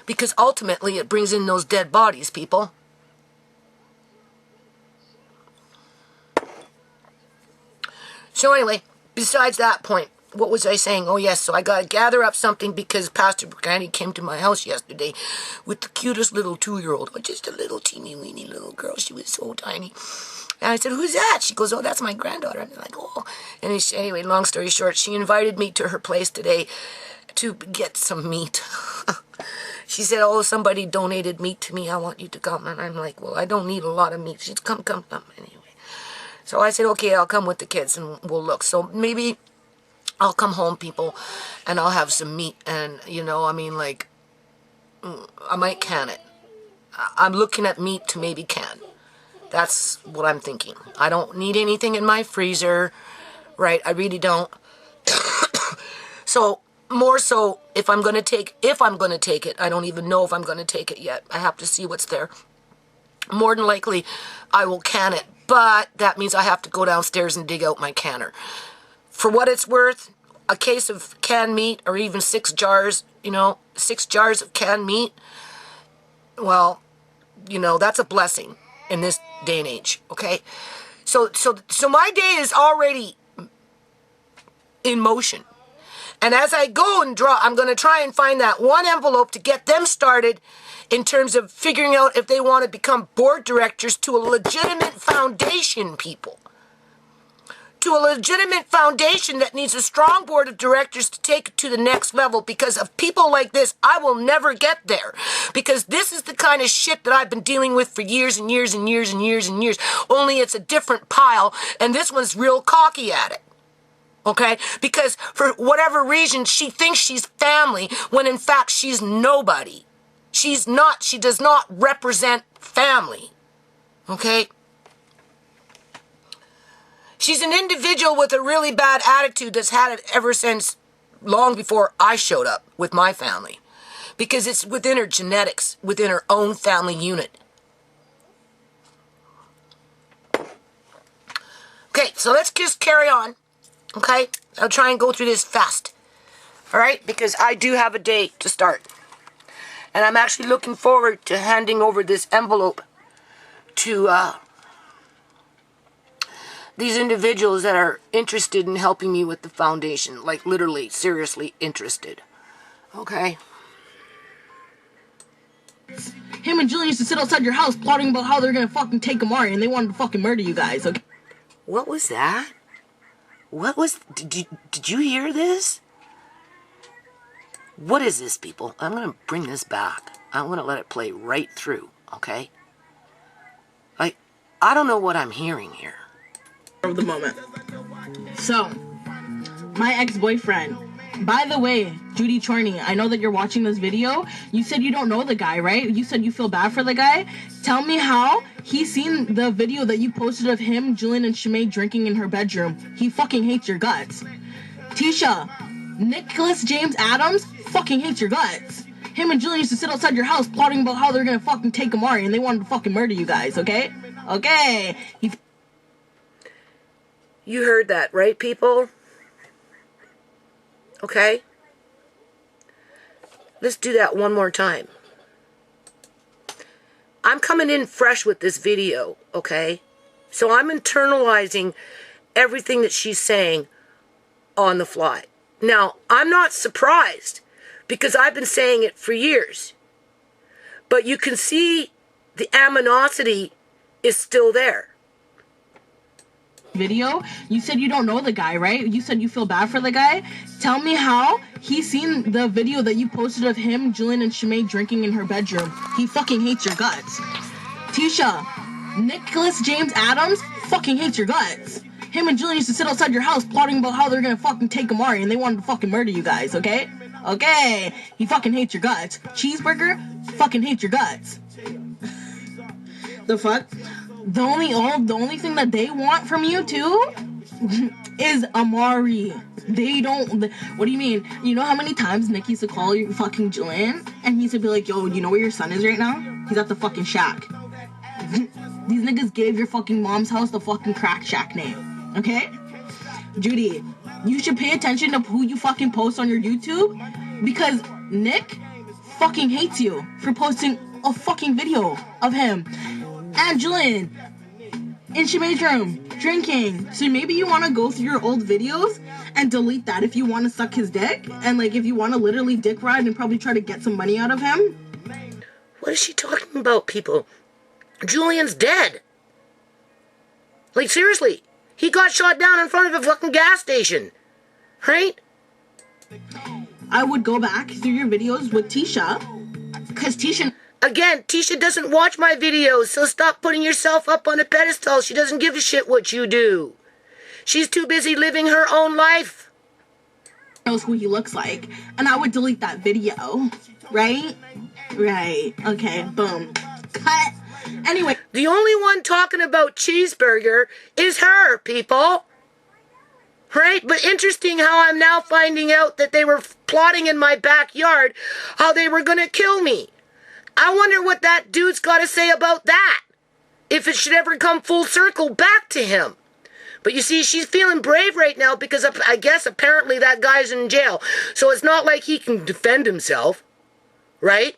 Because ultimately it brings in those dead bodies, people. So anyway, besides that point, what was I saying? Oh yes, so I got to gather up something because Pastor Granny came to my house yesterday with the cutest little 2-year-old, or just a little teeny weeny little girl. She was so tiny. And I said, who's that? She goes, oh, that's my granddaughter. I'm like, oh. And anyway, long story short, she invited me to her place today to get some meat. She said, oh, somebody donated meat to me. I want you to come. And I'm like, well, I don't need a lot of meat. She's come. Anyway. So I said, okay, I'll come with the kids and we'll look. So maybe I'll come home, people, and I'll have some meat. And, you know, I mean, like, I might can it. I'm looking at meat to maybe can. That's what I'm thinking. I don't need anything in my freezer, right? I really don't. So, more so, if I'm going to take it, I don't even know if I'm going to take it yet. I have to see what's there. More than likely, I will can it. But that means I have to go downstairs and dig out my canner. For what it's worth, a case of canned meat, or even 6 jars, 6 jars of canned meat, well, that's a blessing in this day and age, okay? So my day is already in motion. And as I go and draw, I'm going to try and find that one envelope to get them started in terms of figuring out if they want to become board directors to a legitimate foundation, people. To a legitimate foundation that needs a strong board of directors to take it to the next level. Because of people like this, I will never get there. Because this is the kind of shit that I've been dealing with for years and years and years and years and years. Only it's a different pile, and this one's real cocky at it. Okay? Because for whatever reason, she thinks she's family, when in fact she's nobody. She's not. She does not represent family. Okay? She's an individual with a really bad attitude that's had it ever since long before I showed up with my family. Because it's within her genetics, within her own family unit. Okay, so let's just carry on. Okay? I'll try and go through this fast. All right? Because I do have a day to start. And I'm actually looking forward to handing over this envelope to these individuals that are interested in helping me with the foundation. Like, literally, seriously interested. Okay?
Him and Julian used to sit outside your house plotting about how they're gonna fucking take Amari, and they wanted to fucking murder you guys, okay?
What was that? What was... Did you hear this? What is this, people? I'm going to bring this back. I'm going to let it play right through, okay? I don't know what I'm hearing here.
Of the moment. So, my ex-boyfriend. By the way, Judy Chorney, I know that you're watching this video. You said you don't know the guy, right? You said you feel bad for the guy. Tell me how he's seen the video that you posted of him, Julian, and ShaMay drinking in her bedroom. He fucking hates your guts. Tisha, Nicholas James Adams fucking hates your guts. Him and Julian used to sit outside your house plotting about how they're gonna fucking take Amari, and they wanted to fucking murder you guys, okay? Okay.
You heard that, right, people? Okay? Let's do that one more time. I'm coming in fresh with this video, okay? So I'm internalizing everything that she's saying on the fly. Now, I'm not surprised because I've been saying it for years. But you can see the aminosity is still there.
Video, you said you don't know the guy, right? You said you feel bad for the guy. Tell me how he's seen the video that you posted of him, Julian, and ShaMay drinking in her bedroom. He fucking hates your guts. Tisha, Nicholas James Adams fucking hates your guts. Him and Julian used to sit outside your house plotting about how they're gonna fucking take Amari, and they wanted to fucking murder you guys, okay? Okay. He fucking hates your guts. Cheeseburger fucking hates your guts. The fuck? The only thing that they want from you too is Amari. They don't. What do you mean? You know how many times Nick used to call you fucking Julian, and he used to be like, "Yo, you know where your son is right now? He's at the fucking shack." These niggas gave your fucking mom's house the fucking crack shack name. Okay, Judy, you should pay attention to who you fucking post on your YouTube, because Nick fucking hates you for posting a fucking video of him and Julian in ShaMay's room drinking. So maybe you want to go through your old videos and delete that if you want to suck his dick, and like if you want to literally dick ride and probably try to get some money out of him.
What is she talking about, people? Julian's dead. Like, seriously, he got shot down in front of a fucking gas station, right?
I would go back through your videos with Tisha, because Tisha...
Again, Tisha doesn't watch my videos, so stop putting yourself up on a pedestal. She doesn't give a shit what you do. She's too busy living her own life.
Knows who he looks like, and I would delete that video, right? Right. Okay, boom. Cut. Anyway.
The only one talking about Cheeseburger is her, people. Right? But interesting how I'm now finding out that they were plotting in my backyard how they were going to kill me. I wonder what that dude's got to say about that. If it should ever come full circle back to him. But you see, she's feeling brave right now because I guess apparently that guy's in jail. So it's not like he can defend himself. Right?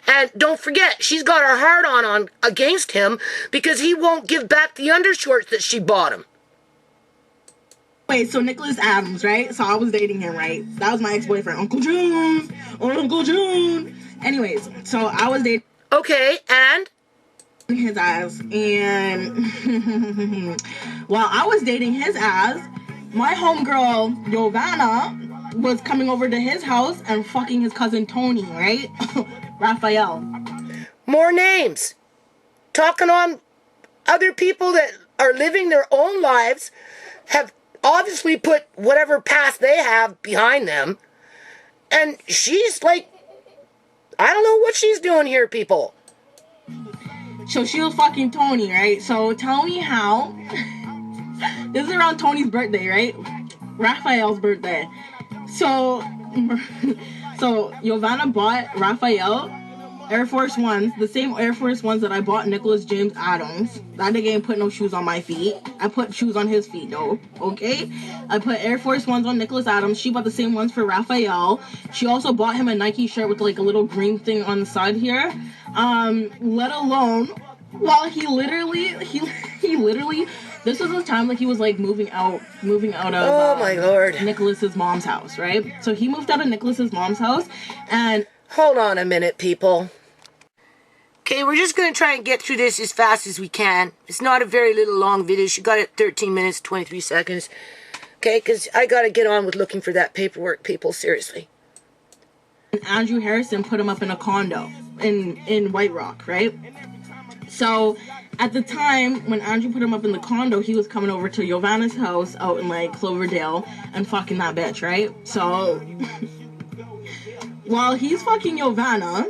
And don't forget, she's got her heart on against him because he won't give back the undershorts that she bought him.
Wait, so Nicholas Adams, right? So I was dating him, right? That was my ex-boyfriend, Uncle June. Uncle June. Anyways, so I was dating...
Okay, and?
His ass. And while I was dating his ass, my homegirl, Giovanna, was coming over to his house and fucking his cousin Tony, right? Raphael.
More names. Talking on other people that are living their own lives, have obviously put whatever past they have behind them. And she's like, I don't know what she's doing here, people.
So she was fucking Tony, right? So tell me how. This is around Tony's birthday, right? Raphael's birthday. So Giovanna bought Raphael Air Force Ones, the same Air Force Ones that I bought Nicholas James Adams. That nigga ain't put no shoes on my feet. I put shoes on his feet, though. Okay? I put Air Force Ones on Nicholas Adams. She bought the same ones for Raphael. She also bought him a Nike shirt with like a little green thing on the side here. Let alone, while he literally, this was the time like he was like moving out of
Oh my Lord.
Nicholas's mom's house, right? So he moved out of Nicholas's mom's house, and
hold on a minute, people. Okay, we're just going to try and get through this as fast as we can. It's not a very little long video. She got it 13 minutes, 23 seconds. Okay, because I got to get on with looking for that paperwork, people, seriously.
Andrew Harrison put him up in a condo in White Rock, right? So at the time when Andrew put him up in the condo, he was coming over to Giovanna's house out in like Cloverdale and fucking that bitch, right? So while he's fucking Giovanna,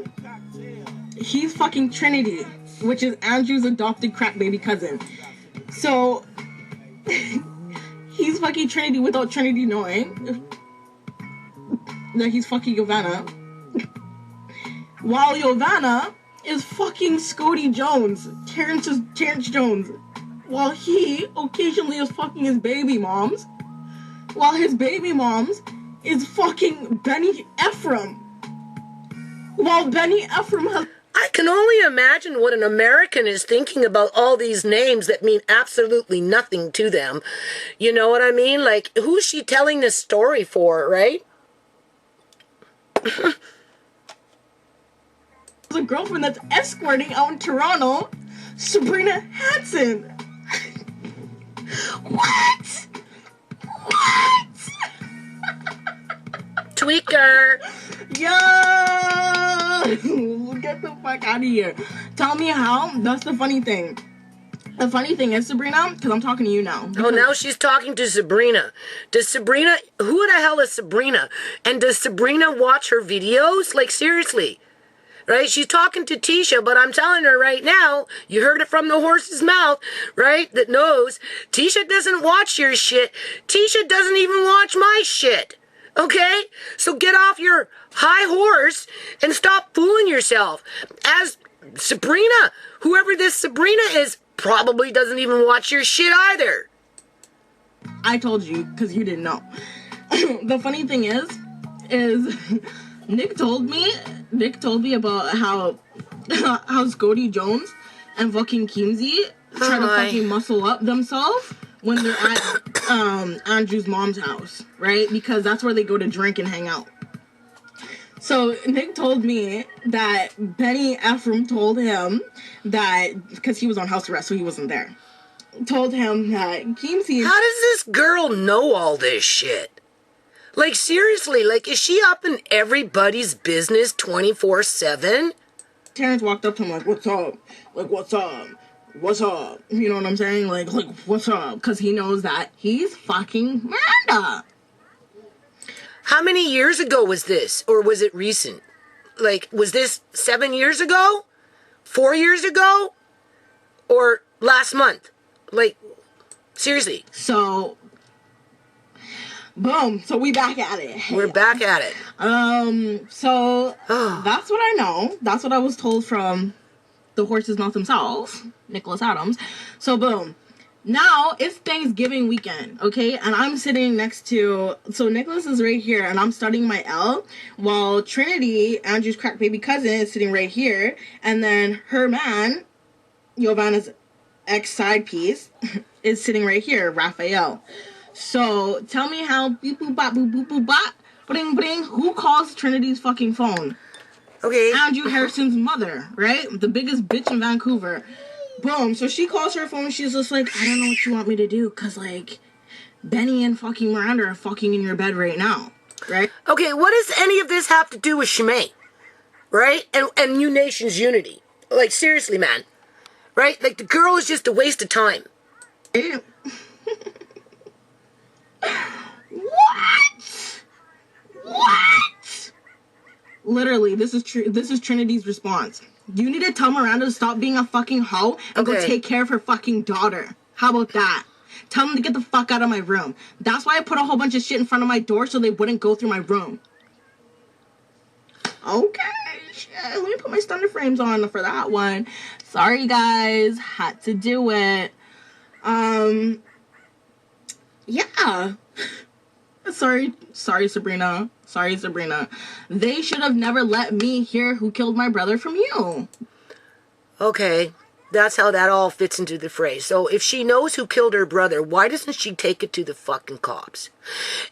he's fucking Trinity, which is Andrew's adopted crack baby cousin. So he's fucking Trinity without Trinity knowing that he's fucking Giovanna. While Giovanna is fucking Scotty Jones, Terrence Jones. While he occasionally is fucking his baby moms. While his baby moms is fucking Benny Ephraim. While Benny Ephraim has...
I can only imagine what an American is thinking about all these names that mean absolutely nothing to them. You know what I mean? Like, who's she telling this story for, right?
a girlfriend that's escorting out in Toronto, Sabrina Hansen. What?
Tweaker.
Yo! Get the fuck out of here. Tell me how. That's the funny thing. The funny thing is, Sabrina, because I'm talking to you now.
Oh, now she's talking to Sabrina. Does Sabrina, who the hell is Sabrina? And does Sabrina watch her videos? Like, seriously. Right? She's talking to Tisha, but I'm telling her right now, you heard it from the horse's mouth, right? That knows. Tisha doesn't watch your shit. Tisha doesn't even watch my shit. Okay? So get off your high horse and stop fooling yourself. As Sabrina, whoever this Sabrina is, probably doesn't even watch your shit either.
I told you, because you didn't know. The funny thing is Nick told me about how Scotty Jones and fucking Kimsey try to fucking muscle up themselves when they're at Andrew's mom's house, right? Because that's where they go to drink and hang out. So Nick told me that Benny Ephraim told him that, because he was on house arrest, so he wasn't there, told him that Kimsey...
How does this girl know all this shit? Like, seriously, like, is she up in everybody's business 24/7?
Terrence walked up to him like, what's up? Like, what's up? What's up? You know what I'm saying? Like what's up? Because he knows that he's fucking Miranda.
How many years ago was this? Or was it recent? Like, was this 7 years ago? 4 years ago? Or last month? Like, seriously.
So, boom. So we back at it.
We're back at it.
So that's what I know. That's what I was told from the horse's mouth himself, Nicholas Adams. So boom. Now it's Thanksgiving weekend, okay? And I'm sitting next to... So Nicholas is right here, and I'm studying my L, while Trinity, Andrew's crack baby cousin, is sitting right here. And then her man, Giovanna's ex-side piece, is sitting right here, Raphael. So tell me how... Beep boop bop boop boop boop bop. Bring bring. Who calls Trinity's fucking phone?
Okay.
Andrew Harrison's mother, right? The biggest bitch in Vancouver. Boom. So she calls her phone. She's just like, I don't know what you want me to do. Because, like, Benny and fucking Miranda are fucking in your bed right now. Right?
Okay, what does any of this have to do with ShaMay? Right? And New Nation's unity? Like, seriously, man. Right? Like, the girl is just a waste of time.
What? What? Literally, this is Trinity's response. You need to tell Miranda to stop being a fucking hoe and go take care of her fucking daughter. How about that? Tell them to get the fuck out of my room. That's why I put a whole bunch of shit in front of my door so they wouldn't go through my room. Okay, shit. Let me put my stunner frames on for that one. Sorry, guys. Had to do it. Yeah. Sorry, Sabrina. Sorry, Sabrina. They should have never let me hear who killed my brother from you.
Okay, that's how that all fits into the phrase. So if she knows who killed her brother, why doesn't she take it to the fucking cops?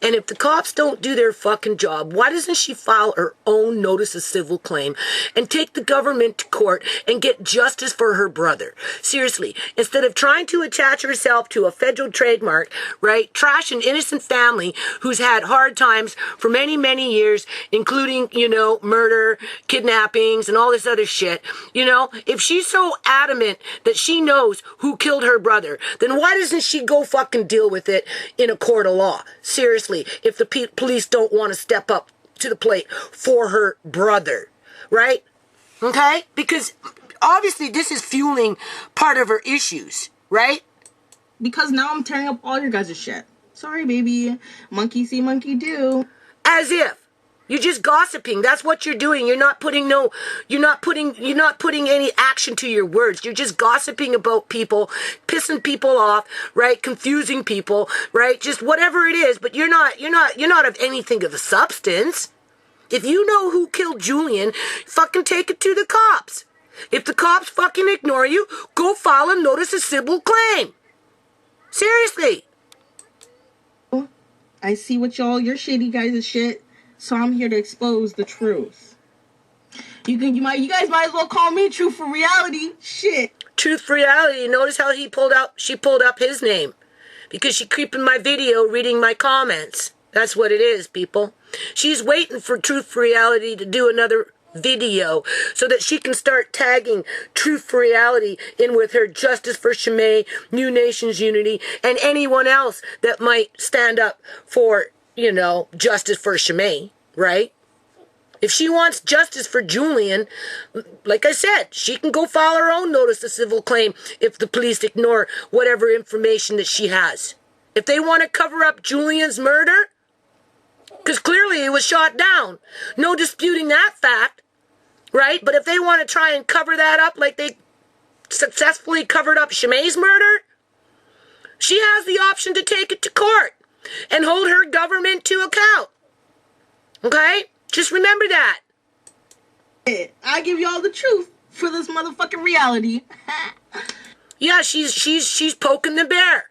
And if the cops don't do their fucking job, why doesn't she file her own notice of civil claim and take the government to court and get justice for her brother? Seriously, instead of trying to attach herself to a federal trademark, right, trash an innocent family who's had hard times for many, many years, including, you know, murder, kidnappings, and all this other shit. You know, if she's so adamant that she knows who killed her brother, then why doesn't she go fucking deal with it in a court of law? Seriously, if the police don't want to step up to the plate for her brother, right? Okay? Because obviously this is fueling part of her issues, right?
Because now I'm tearing up all your guys' shit. Sorry, baby. Monkey see, monkey do.
As if. You're just gossiping. That's what you're doing. You're not putting any action to your words. You're just gossiping about people, pissing people off, right? Confusing people, right? Just whatever it is, but you're not of anything of a substance. If you know who killed Julian, fucking take it to the cops. If the cops fucking ignore you, go file a notice of civil claim. Seriously.
I see what your shitty guys' shit. So I'm here to expose the truth. You guys might as well call me Truth for Reality. Shit.
Truth for Reality. Notice how she pulled up his name. Because she creeping my video, reading my comments. That's what it is, people. She's waiting for Truth for Reality to do another video so that she can start tagging Truth for Reality in with her Justice for ShaMay, New Nations Unity, and anyone else that might stand up for, you know, justice for ShaMay, right? If she wants justice for Julian, like I said, she can go file her own notice of civil claim if the police ignore whatever information that she has. If they want to cover up Julian's murder, because clearly he was shot down, no disputing that fact, right? But if they want to try and cover that up like they successfully covered up ShaMay's murder, she has the option to take it to court and hold her government to account. Okay? Just remember that.
I give y'all the truth for this motherfucking reality.
Yeah, she's poking the bear.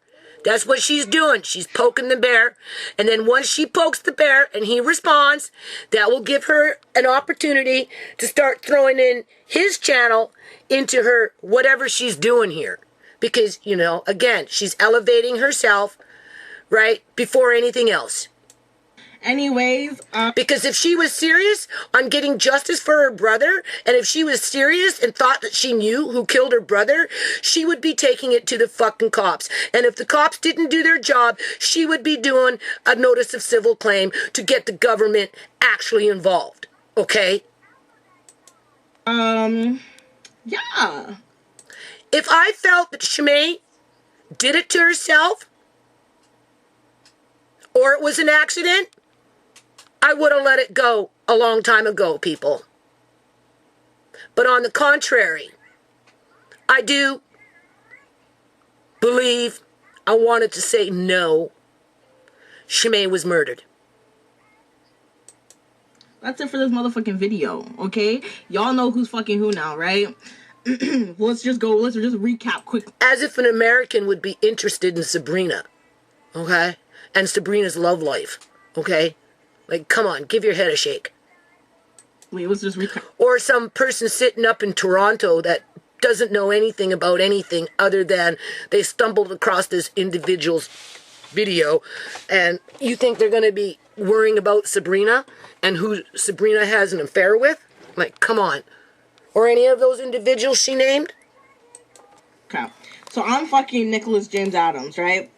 That's what she's doing. She's poking the bear. And then once she pokes the bear and he responds, that will give her an opportunity to start throwing in his channel into her whatever she's doing here. Because, you know, again, she's elevating herself, right, before anything else.
Anyways,
because if she was serious on getting justice for her brother, and if she was serious and thought that she knew who killed her brother, she would be taking it to the fucking cops. And if the cops didn't do their job, she would be doing a notice of civil claim to get the government actually involved. Okay?
Yeah.
If I felt that ShaMay did it to herself, or it was an accident, I would have let it go a long time ago, people. But on the contrary, I do believe I wanted to say no. ShaMay was murdered.
That's it for this motherfucking video, okay? Y'all know who's fucking who now, right? Let's just recap quick.
As if an American would be interested in Sabrina, okay? And Sabrina's love life, okay? Like, come on, give your head a shake.
Wait, let's just recap.
Or some person sitting up in Toronto that doesn't know anything about anything other than they stumbled across this individual's video, and you think they're going to be worrying about Sabrina and who Sabrina has an affair with? Like, come on. Or any of those individuals she named?
Okay. So I'm fucking Nicholas James Adams, right?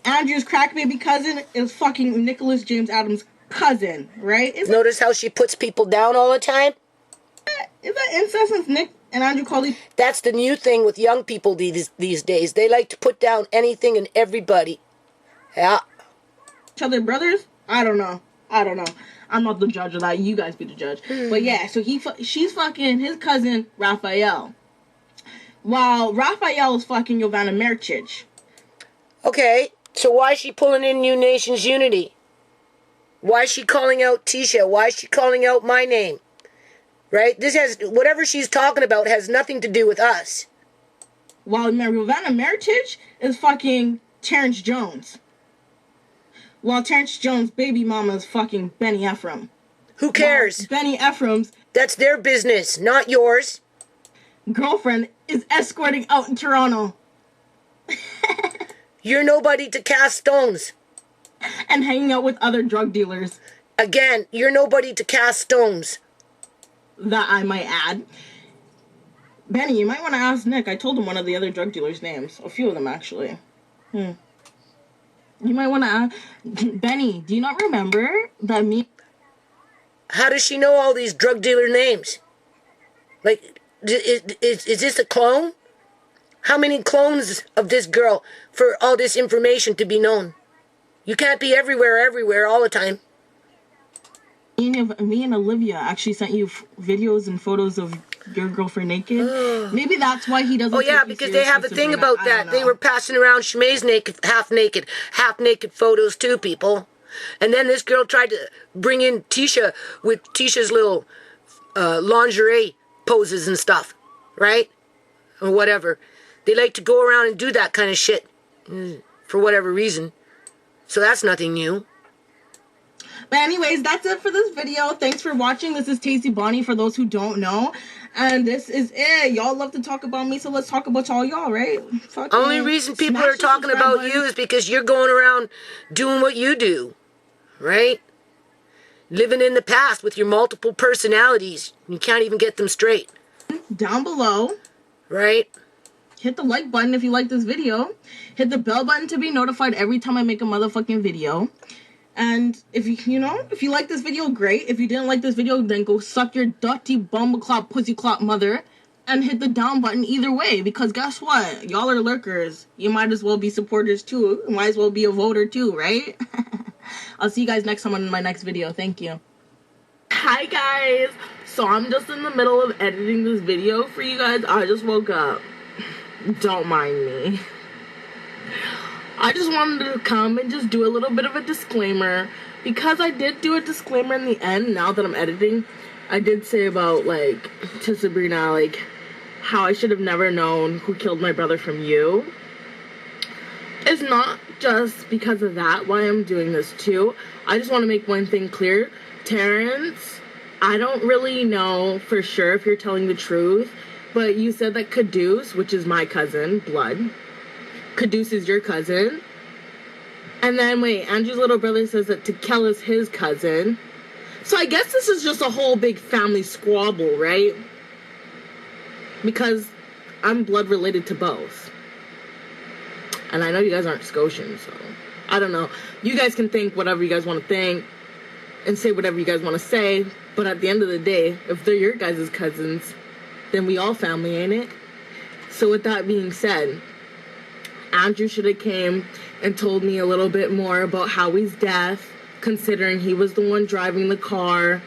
Andrew's crack baby cousin is fucking Nicholas James Adams' cousin, right?
Notice how she puts people down all the time?
Is that incest since Nick and Andrew Coley?
That's the new thing with young people these days. They like to put down anything and everybody. Yeah.
Each other brothers? I don't know. I'm not the judge of that. You guys be the judge. But yeah, so she's fucking his cousin, Raphael. While Raphael is fucking Jovana Mercic.
Okay, so why is she pulling in New Nations Unity? Why is she calling out Tisha? Why is she calling out my name? Right? This has, whatever she's talking about has nothing to do with us.
While Jovana Mercic is fucking Terrence Jones. While Terrence Jones' baby mama is fucking Benny Ephraim.
Who cares?
While Benny Ephraim's...
That's their business, not yours.
Girlfriend is escorting out in Toronto.
You're nobody to cast stones.
And hanging out with other drug dealers.
Again, you're nobody to cast stones.
That I might add. Benny, you might want to ask Nick. I told him one of the other drug dealers' names. A few of them, actually. You might want to ask... Benny, do you not remember that me...
How does she know all these drug dealer names? Like, is this a clone? How many clones of this girl for all this information to be known? You can't be everywhere, all the time.
Me and Olivia actually sent you videos and photos of your girlfriend naked. Maybe that's why he doesn't.
Oh yeah, because they have a thing about that. They were passing around ShaMay's half naked photos too, people. And then this girl tried to bring in Tisha with Tisha's little lingerie poses and stuff, right? Or whatever. They like to go around and do that kind of shit for whatever reason. So that's nothing new.
But anyways, that's it for this video. Thanks for watching. This is Tasty Bonnie for those who don't know. And this is it. Y'all love to talk about me, so let's talk about y'all, right?
Only reason people are talking about you is because you're going around doing what you do, right? Living in the past with your multiple personalities. You can't even get them straight.
Down below.
Right?
Hit the like button if you like this video. Hit the bell button to be notified every time I make a motherfucking video. And if you like this video, great. If you didn't like this video, then go suck your dirty bumbleclop pussyclop mother and hit the down button either way. Because guess what? Y'all are lurkers. You might as well be supporters too. You might as well be a voter too, right? I'll see you guys next time on my next video. Thank you. Hi guys. So I'm just in the middle of editing this video for you guys. I just woke up. Don't mind me. I just wanted to come and just do a little bit of a disclaimer, because I did do a disclaimer in the end. Now that I'm editing, I did say about, like, to Sabrina, like, how I should have never known who killed my brother from you. It's not just because of that why I'm doing this too. I just want to make one thing clear. Terrence, I don't really know for sure if you're telling the truth, but you said that Caduce, which is my cousin, blood, Caduce is your cousin. And then, wait, Andrew's little brother says that Tekel is his cousin. So I guess this is just a whole big family squabble, right? Because I'm blood related to both. And I know you guys aren't Scotians, so I don't know. You guys can think whatever you guys want to think and say whatever you guys want to say. But at the end of the day, if they're your guys' cousins, then we all family, ain't it? So with that being said, Andrew should have came and told me a little bit more about Howie's death, considering he was the one driving the car.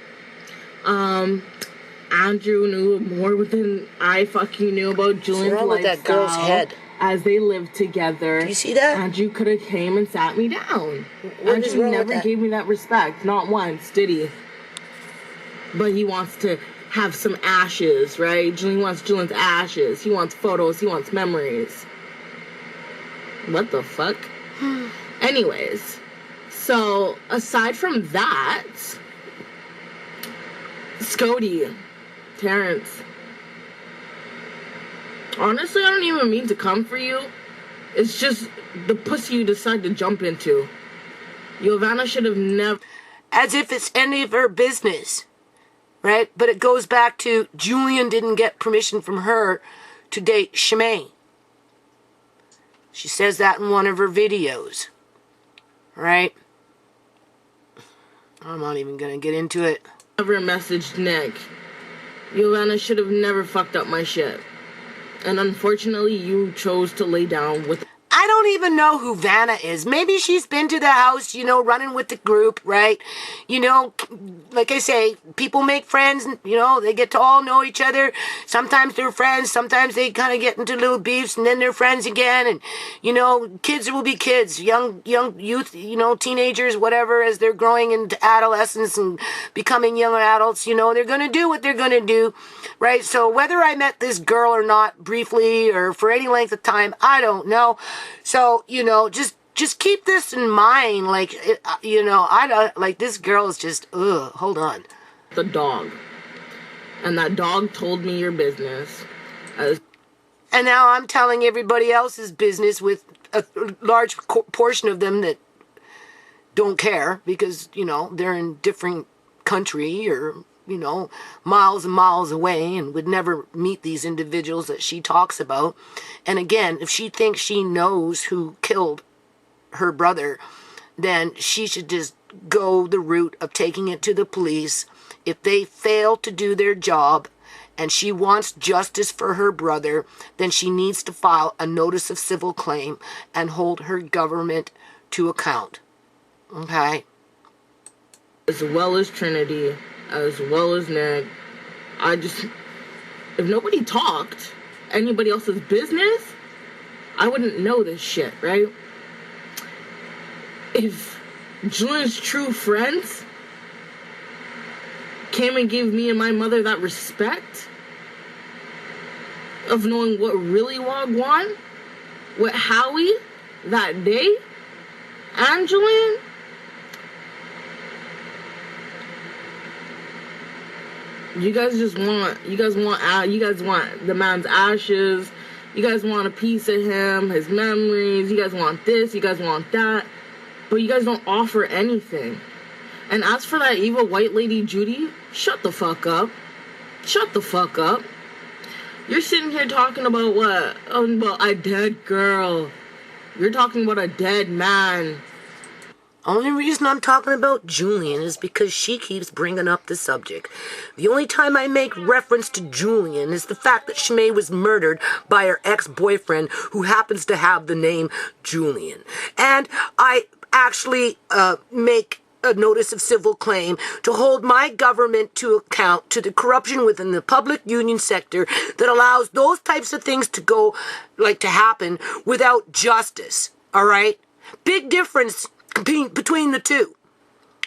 Andrew knew more than I fucking knew about Julian's lifestyle. What's wrong with that girl's head? As they lived together.
Do you see that?
Andrew could have came and sat me down. Andrew never gave me that respect. Not once, did he? But he wants to have some ashes, right? Julian wants Julian's ashes. He wants photos. He wants memories. What the fuck? Anyways, so aside from that, Scody, Terrence, honestly, I don't even mean to come for you. It's just the pussy you decide to jump into. Jovana should have never...
As if it's any of her business, right? But it goes back to Julian didn't get permission from her to date ShaMay. She says that in one of her videos, right? I'm not even going to get into it.
Never messaged Nick. Jovana should have never fucked up my shit. And unfortunately, you chose to lay down with...
I I don't even know who Vanna is. Maybe she's been to the house, you know, running with the group, right? You know, like I say, people make friends, you know, they get to all know each other. Sometimes they're friends, sometimes they kind of get into little beefs, and then they're friends again. And, you know, kids will be kids, young youth, you know, teenagers, whatever, as they're growing into adolescence and becoming young adults, you know, they're going to do what they're going to do, right? So whether I met this girl or not, briefly or for any length of time, I don't know. So, you know, just keep this in mind. Like, you know, I don't, like, this girl is just, hold on.
The dog. And that dog told me your business.
And now I'm telling everybody else's business, with a large portion of them that don't care because, you know, they're in different country or, you know, miles and miles away and would never meet these individuals that she talks about. And again, if she thinks she knows who killed her brother, then she should just go the route of taking it to the police. If they fail to do their job and she wants justice for her brother, then she needs to file a notice of civil claim and hold her government to account. Okay?
As well as Trinity, as well as Nick. If nobody talked anybody else's business, I wouldn't know this shit, right? If Julian's true friends came and gave me and my mother that respect of knowing what really wagwan with Howie that day and Julian, you guys want the man's ashes. You guys want a piece of him, his memories. You guys want this, you guys want that. But you guys don't offer anything. And as for that evil white lady Judy, shut the fuck up. Shut the fuck up. You're sitting here talking about what? Oh, about a dead girl. You're talking about a dead man.
Only reason I'm talking about Julian is because she keeps bringing up the subject. The only time I make reference to Julian is the fact that ShaMay was murdered by her ex-boyfriend, who happens to have the name Julian. And I actually make a notice of civil claim to hold my government to account to the corruption within the public union sector that allows those types of things to go, like, to happen without justice. All right? Big difference between the two,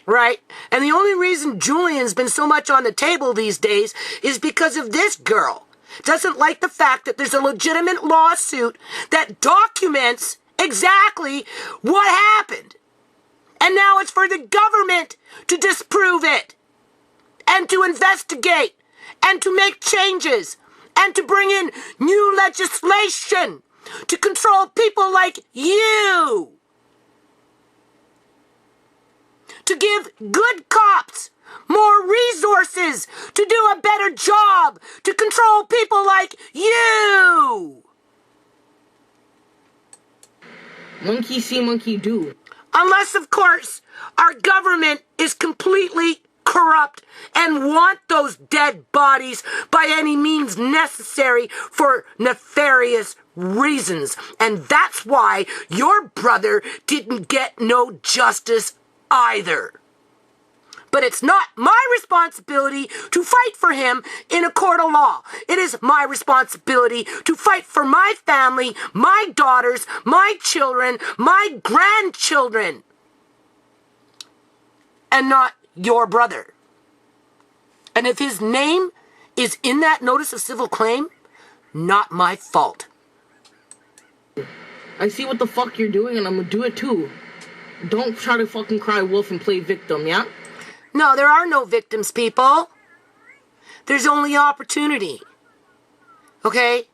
right? And the only reason Julian's been so much on the table these days is because of this girl. Doesn't like the fact that there's a legitimate lawsuit that documents exactly what happened. And now it's for the government to disprove it and to investigate and to make changes and to bring in new legislation to control people like you. To give good cops more resources to do a better job to control people like you.
Monkey see, monkey do.
Unless, of course, our government is completely corrupt and want those dead bodies by any means necessary for nefarious reasons. And that's why your brother didn't get no justice either. But it's not my responsibility to fight for him in a court of law. It is my responsibility to fight for my family, my daughters, my children, my grandchildren, and not your brother. And if his name is in that notice of civil claim, not my fault.
I see what the fuck you're doing, and I'm gonna do it too. Don't try to fucking cry wolf and play victim, yeah?
No, there are no victims, people. There's only opportunity. Okay?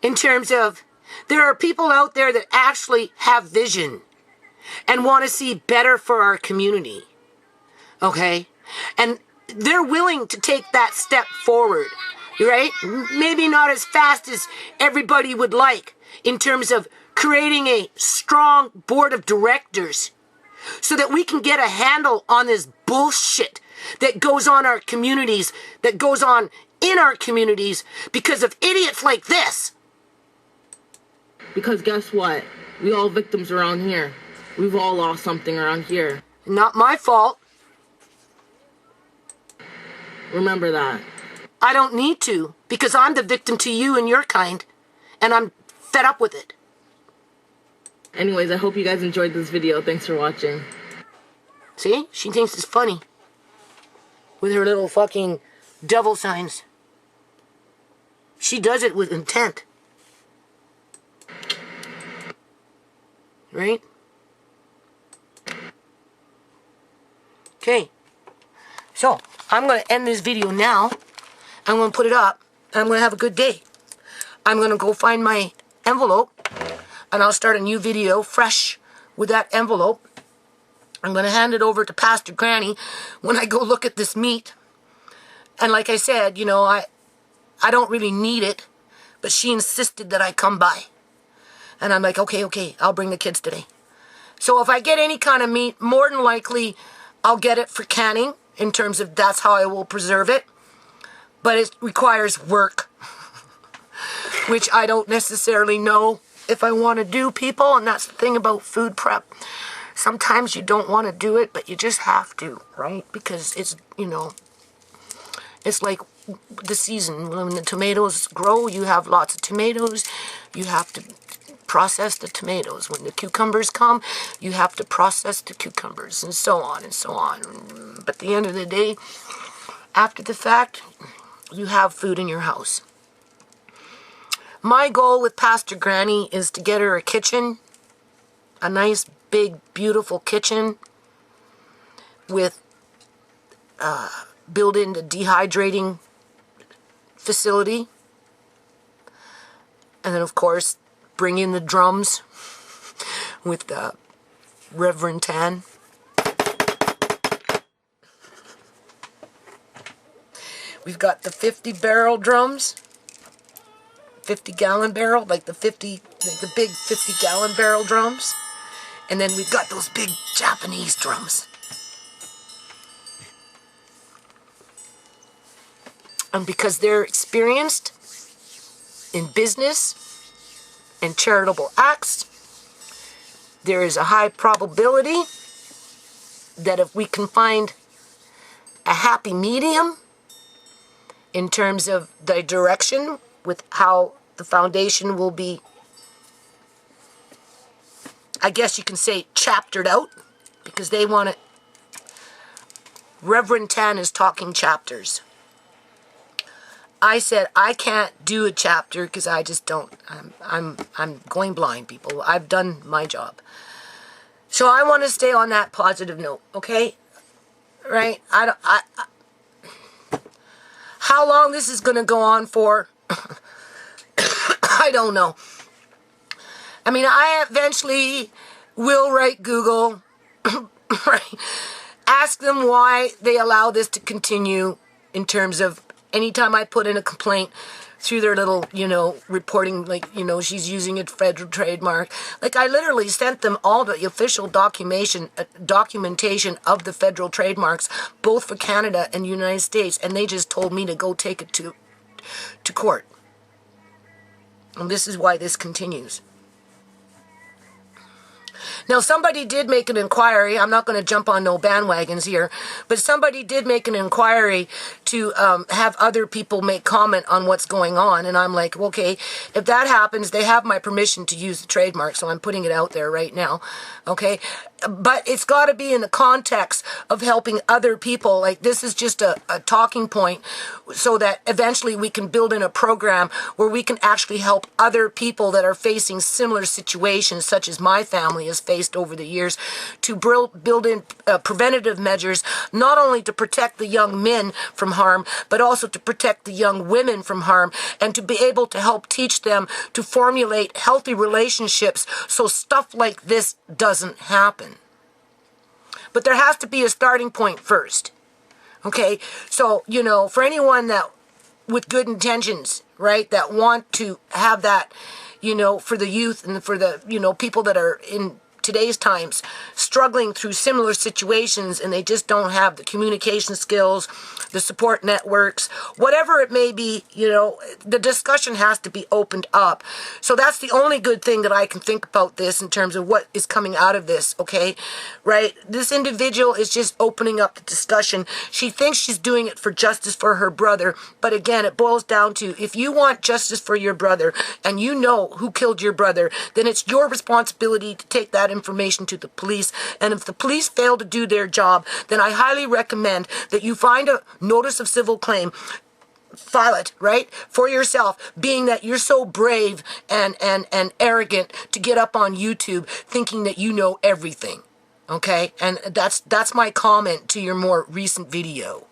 In terms of, there are people out there that actually have vision and want to see better for our community. Okay? And they're willing to take that step forward. Right? Maybe not as fast as everybody would like in terms of creating a strong board of directors so that we can get a handle on this bullshit that goes on our communities, that goes on in our communities because of idiots like this.
Because guess what? We all victims around here. We've all lost something around here.
Not my fault.
Remember that.
I don't need to, because I'm the victim to you and your kind, and I'm fed up with it.
Anyways, I hope you guys enjoyed this video. Thanks for watching.
See? She thinks it's funny. With her little fucking devil signs. She does it with intent. Right? Okay. So, I'm going to end this video now. I'm going to put it up. And I'm going to have a good day. I'm going to go find my envelope. And I'll start a new video fresh with that envelope. I'm going to hand it over to Pastor Granny when I go look at this meat. And like I said, you know, I don't really need it. But she insisted that I come by. And I'm like, okay, I'll bring the kids today. So if I get any kind of meat, more than likely I'll get it for canning. In terms of that's how I will preserve it. But it requires work. Which I don't necessarily know if I want to do, people. And that's the thing about food prep. Sometimes you don't want to do it, but you just have to, right? Because it's, you know, it's like the season. When the tomatoes grow, you have lots of tomatoes. You have to process the tomatoes. When the cucumbers come, you have to process the cucumbers, and so on and so on. But at the end of the day, after the fact, you have food in your house. My goal with Pastor Granny is to get her a kitchen, a nice, big, beautiful kitchen with built-in dehydrating facility. And then, of course, bring in the drums with the Reverend Tan. We've got the 50-barrel drums, 50-gallon barrel, like the big 50-gallon barrel drums. And then we've got those big Japanese drums. And because they're experienced in business and charitable acts, there is a high probability that if we can find a happy medium in terms of the direction with how the foundation will be, I guess you can say, chaptered out, because they want it. Reverend Tan is talking chapters. I said I can't do a chapter because I just don't. I'm going blind, people. I've done my job. So I want to stay on that positive note, okay? Right? How long this is going to go on for, I don't know. I mean, I eventually will write Google, right? Ask them why they allow this to continue in terms of anytime I put in a complaint through their little, you know, reporting, like, you know, she's using a federal trademark. Like, I literally sent them all the official documentation of the federal trademarks, both for Canada and the United States, and they just told me to go take it to court. And this is why this continues. Now, somebody did make an inquiry. I'm not going to jump on no bandwagons here, but somebody did make an inquiry to have other people make comment on what's going on. And I'm like, okay, if that happens, they have my permission to use the trademark, so I'm putting it out there right now, okay? But it's got to be in the context of helping other people. Like, this is just a talking point so that eventually we can build in a program where we can actually help other people that are facing similar situations, such as my family has faced over the years, to build in preventative measures, not only to protect the young men from harm, but also to protect the young women from harm, and to be able to help teach them to formulate healthy relationships so stuff like this doesn't happen. But there has to be a starting point first. Okay? So, you know, for anyone that, with good intentions, right, that want to have that, you know, for the youth and for the, you know, people that are in today's times struggling through similar situations, and they just don't have the communication skills, the support networks, whatever it may be, you know, the discussion has to be opened up. So that's the only good thing that I can think about this in terms of what is coming out of this, okay? Right? This individual is just opening up the discussion. She thinks she's doing it for justice for her brother, but again, it boils down to, if you want justice for your brother and you know who killed your brother, then it's your responsibility to take that information to the police. And if the police fail to do their job, then I highly recommend that you find a notice of civil claim, file it, right, for yourself, being that you're so brave and arrogant to get up on YouTube thinking that you know everything, okay? And that's my comment to your more recent video.